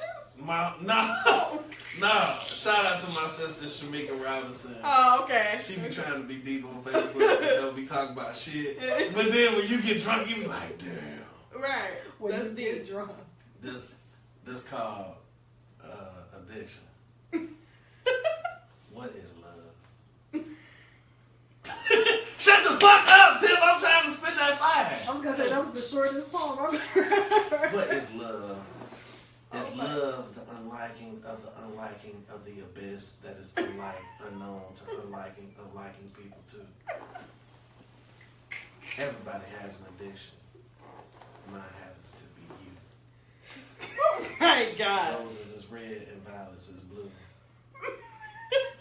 [SPEAKER 1] No. Shout out to my sister Shamika Robinson.
[SPEAKER 3] Oh, okay.
[SPEAKER 1] She be trying to be deep on Facebook and don't be talking about shit. But then when you get drunk, you be like, damn.
[SPEAKER 3] Right.
[SPEAKER 2] When
[SPEAKER 3] That's
[SPEAKER 2] you
[SPEAKER 3] deep.
[SPEAKER 2] get drunk.
[SPEAKER 1] This called addiction. What is love? Shut the fuck up, Tim! I'm trying to spit that fire.
[SPEAKER 2] I was gonna say that was the shortest poem I've ever heard.
[SPEAKER 1] What is love? Is love the unliking of the abyss that is unlike, unknown to unliking of liking people too? Everybody has an addiction. Mine happens to be you.
[SPEAKER 3] Oh my God.
[SPEAKER 1] Roses is red and violets is blue.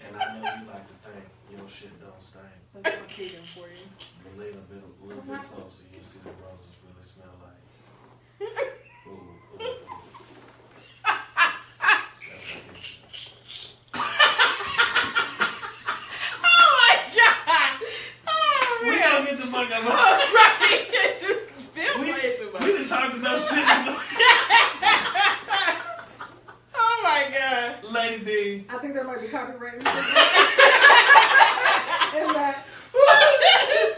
[SPEAKER 1] And I know you like to think your shit don't stink.
[SPEAKER 2] That's what I'm keeping for you.
[SPEAKER 1] But a little bit closer, you see the roses really smell like. Ooh, ooh, ooh. That's my picture.
[SPEAKER 3] Oh my God. Oh,
[SPEAKER 1] We gotta get the fuck out of
[SPEAKER 3] right. Phil playing too much.
[SPEAKER 1] We didn't talk enough shit.
[SPEAKER 3] Oh my God.
[SPEAKER 1] Lady D.
[SPEAKER 2] I think there might be copyright in that.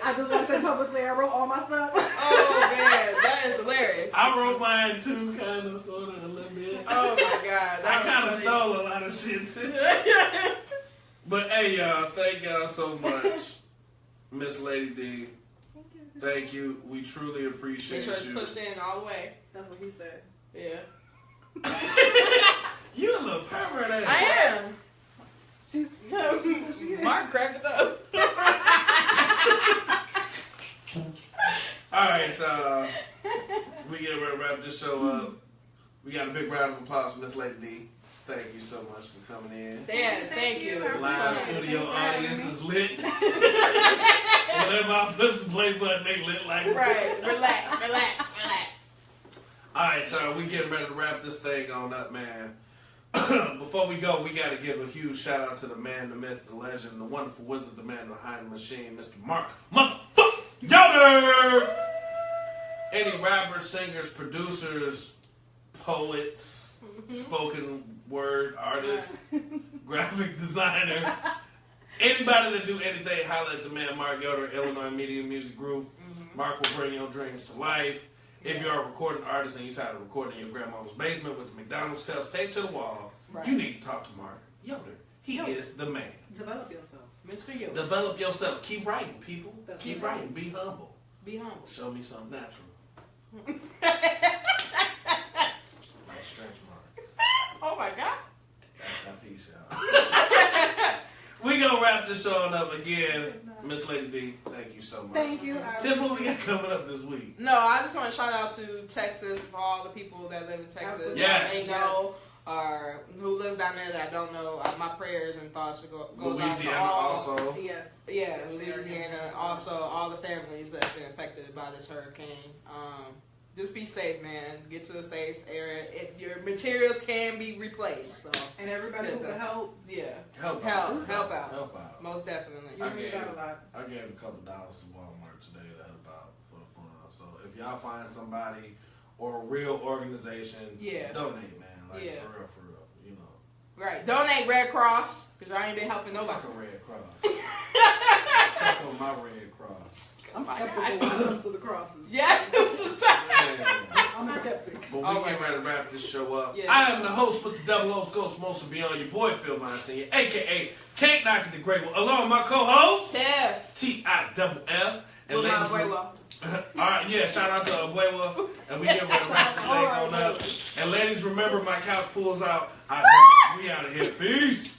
[SPEAKER 2] I just want to say publicly, I wrote all my stuff.
[SPEAKER 3] Oh man, that is hilarious.
[SPEAKER 1] I wrote mine too, kind of, sort of, a little bit.
[SPEAKER 3] Oh my God.
[SPEAKER 1] I kind of stole a lot of shit too. But hey, y'all, thank y'all so much. Miss Lady D, thank you. We truly appreciate
[SPEAKER 3] Make sure it's
[SPEAKER 1] you.
[SPEAKER 3] pushed in all the way.
[SPEAKER 2] That's what he said.
[SPEAKER 3] Yeah.
[SPEAKER 1] You a little pervert ass.
[SPEAKER 3] I am.
[SPEAKER 2] She is.
[SPEAKER 3] Mark cracked it up.
[SPEAKER 1] Alright, so we get ready to wrap this show up. We got a big round of applause for Miss Lady D. Thank you so much for coming in.
[SPEAKER 3] Yes, thank you.
[SPEAKER 1] The live studio audience is lit. Whenever I push the play button, they lit like
[SPEAKER 3] Right. Relax.
[SPEAKER 1] Alright, so we getting ready to wrap this thing on up, man. Before we go, we got to give a huge shout out to the man, the myth, the legend, the wonderful wizard, the man behind the machine, Mr. Mark Motherfucker Yoder! Any rappers, singers, producers, poets, spoken word artists, graphic designers, anybody that do anything, holler at the man Mark Yoder, Illinois Media Music Group. Mark will bring your dreams to life. If you're a recording artist and you're tired of recording in your grandmama's basement with the McDonald's cups taped to the wall, you need to talk to Mark Yoder. He is the man.
[SPEAKER 2] Develop yourself.
[SPEAKER 3] Mr. Yoder.
[SPEAKER 1] Develop yourself. Keep writing, people.
[SPEAKER 2] That's
[SPEAKER 1] Keep
[SPEAKER 2] right.
[SPEAKER 1] writing. Be humble.
[SPEAKER 3] Be humble.
[SPEAKER 1] Show me something natural. Like stretch marks.
[SPEAKER 3] Oh my God.
[SPEAKER 1] That's that piece, y'all. We gonna wrap this show up again. Miss Lady D, thank you so much.
[SPEAKER 2] Thank you.
[SPEAKER 1] Tim, what we got coming up this week?
[SPEAKER 3] No, I just want to shout out to Texas for all the people that live in Texas.
[SPEAKER 1] Yes.
[SPEAKER 3] That I know, or who lives down there that I don't know. My prayers and thoughts goes
[SPEAKER 1] Louisiana
[SPEAKER 3] out to all.
[SPEAKER 1] also.
[SPEAKER 2] Yes.
[SPEAKER 3] Yeah, Louisiana. Also, all the families that have been affected by this hurricane. Just be safe, man. Get to a safe area. Your materials can be replaced. So.
[SPEAKER 2] And everybody who can help.
[SPEAKER 3] Yeah.
[SPEAKER 1] Help
[SPEAKER 3] out.
[SPEAKER 2] You
[SPEAKER 3] Most definitely.
[SPEAKER 2] really got a lot.
[SPEAKER 1] I gave a couple dollars to Walmart today to help out for the fun. So if y'all find somebody or a real organization, donate, man. Like for real, you know.
[SPEAKER 3] Right. Donate Red Cross, because I ain't been helping nobody.
[SPEAKER 1] Fuck a Red Cross. Suck on my Red Cross.
[SPEAKER 2] I'm skeptical when it comes to the crosses.
[SPEAKER 3] Yeah.
[SPEAKER 2] I'm a skeptic.
[SPEAKER 1] But we get ready to wrap this show up.
[SPEAKER 3] Yeah.
[SPEAKER 1] I am the host with the double O's Ghost Most of Beyond, your boy Phil Monsignor, a.k.a. Can't Knock It the Great One, along with my co-host,
[SPEAKER 3] Tiff.
[SPEAKER 1] T-I-F-F. And
[SPEAKER 3] With my
[SPEAKER 1] ladies,
[SPEAKER 3] abuela.
[SPEAKER 1] alright, yeah, shout out to Abuela. And we get ready to wrap this thing on up. And ladies, remember my couch pulls out. We out of here. Peace.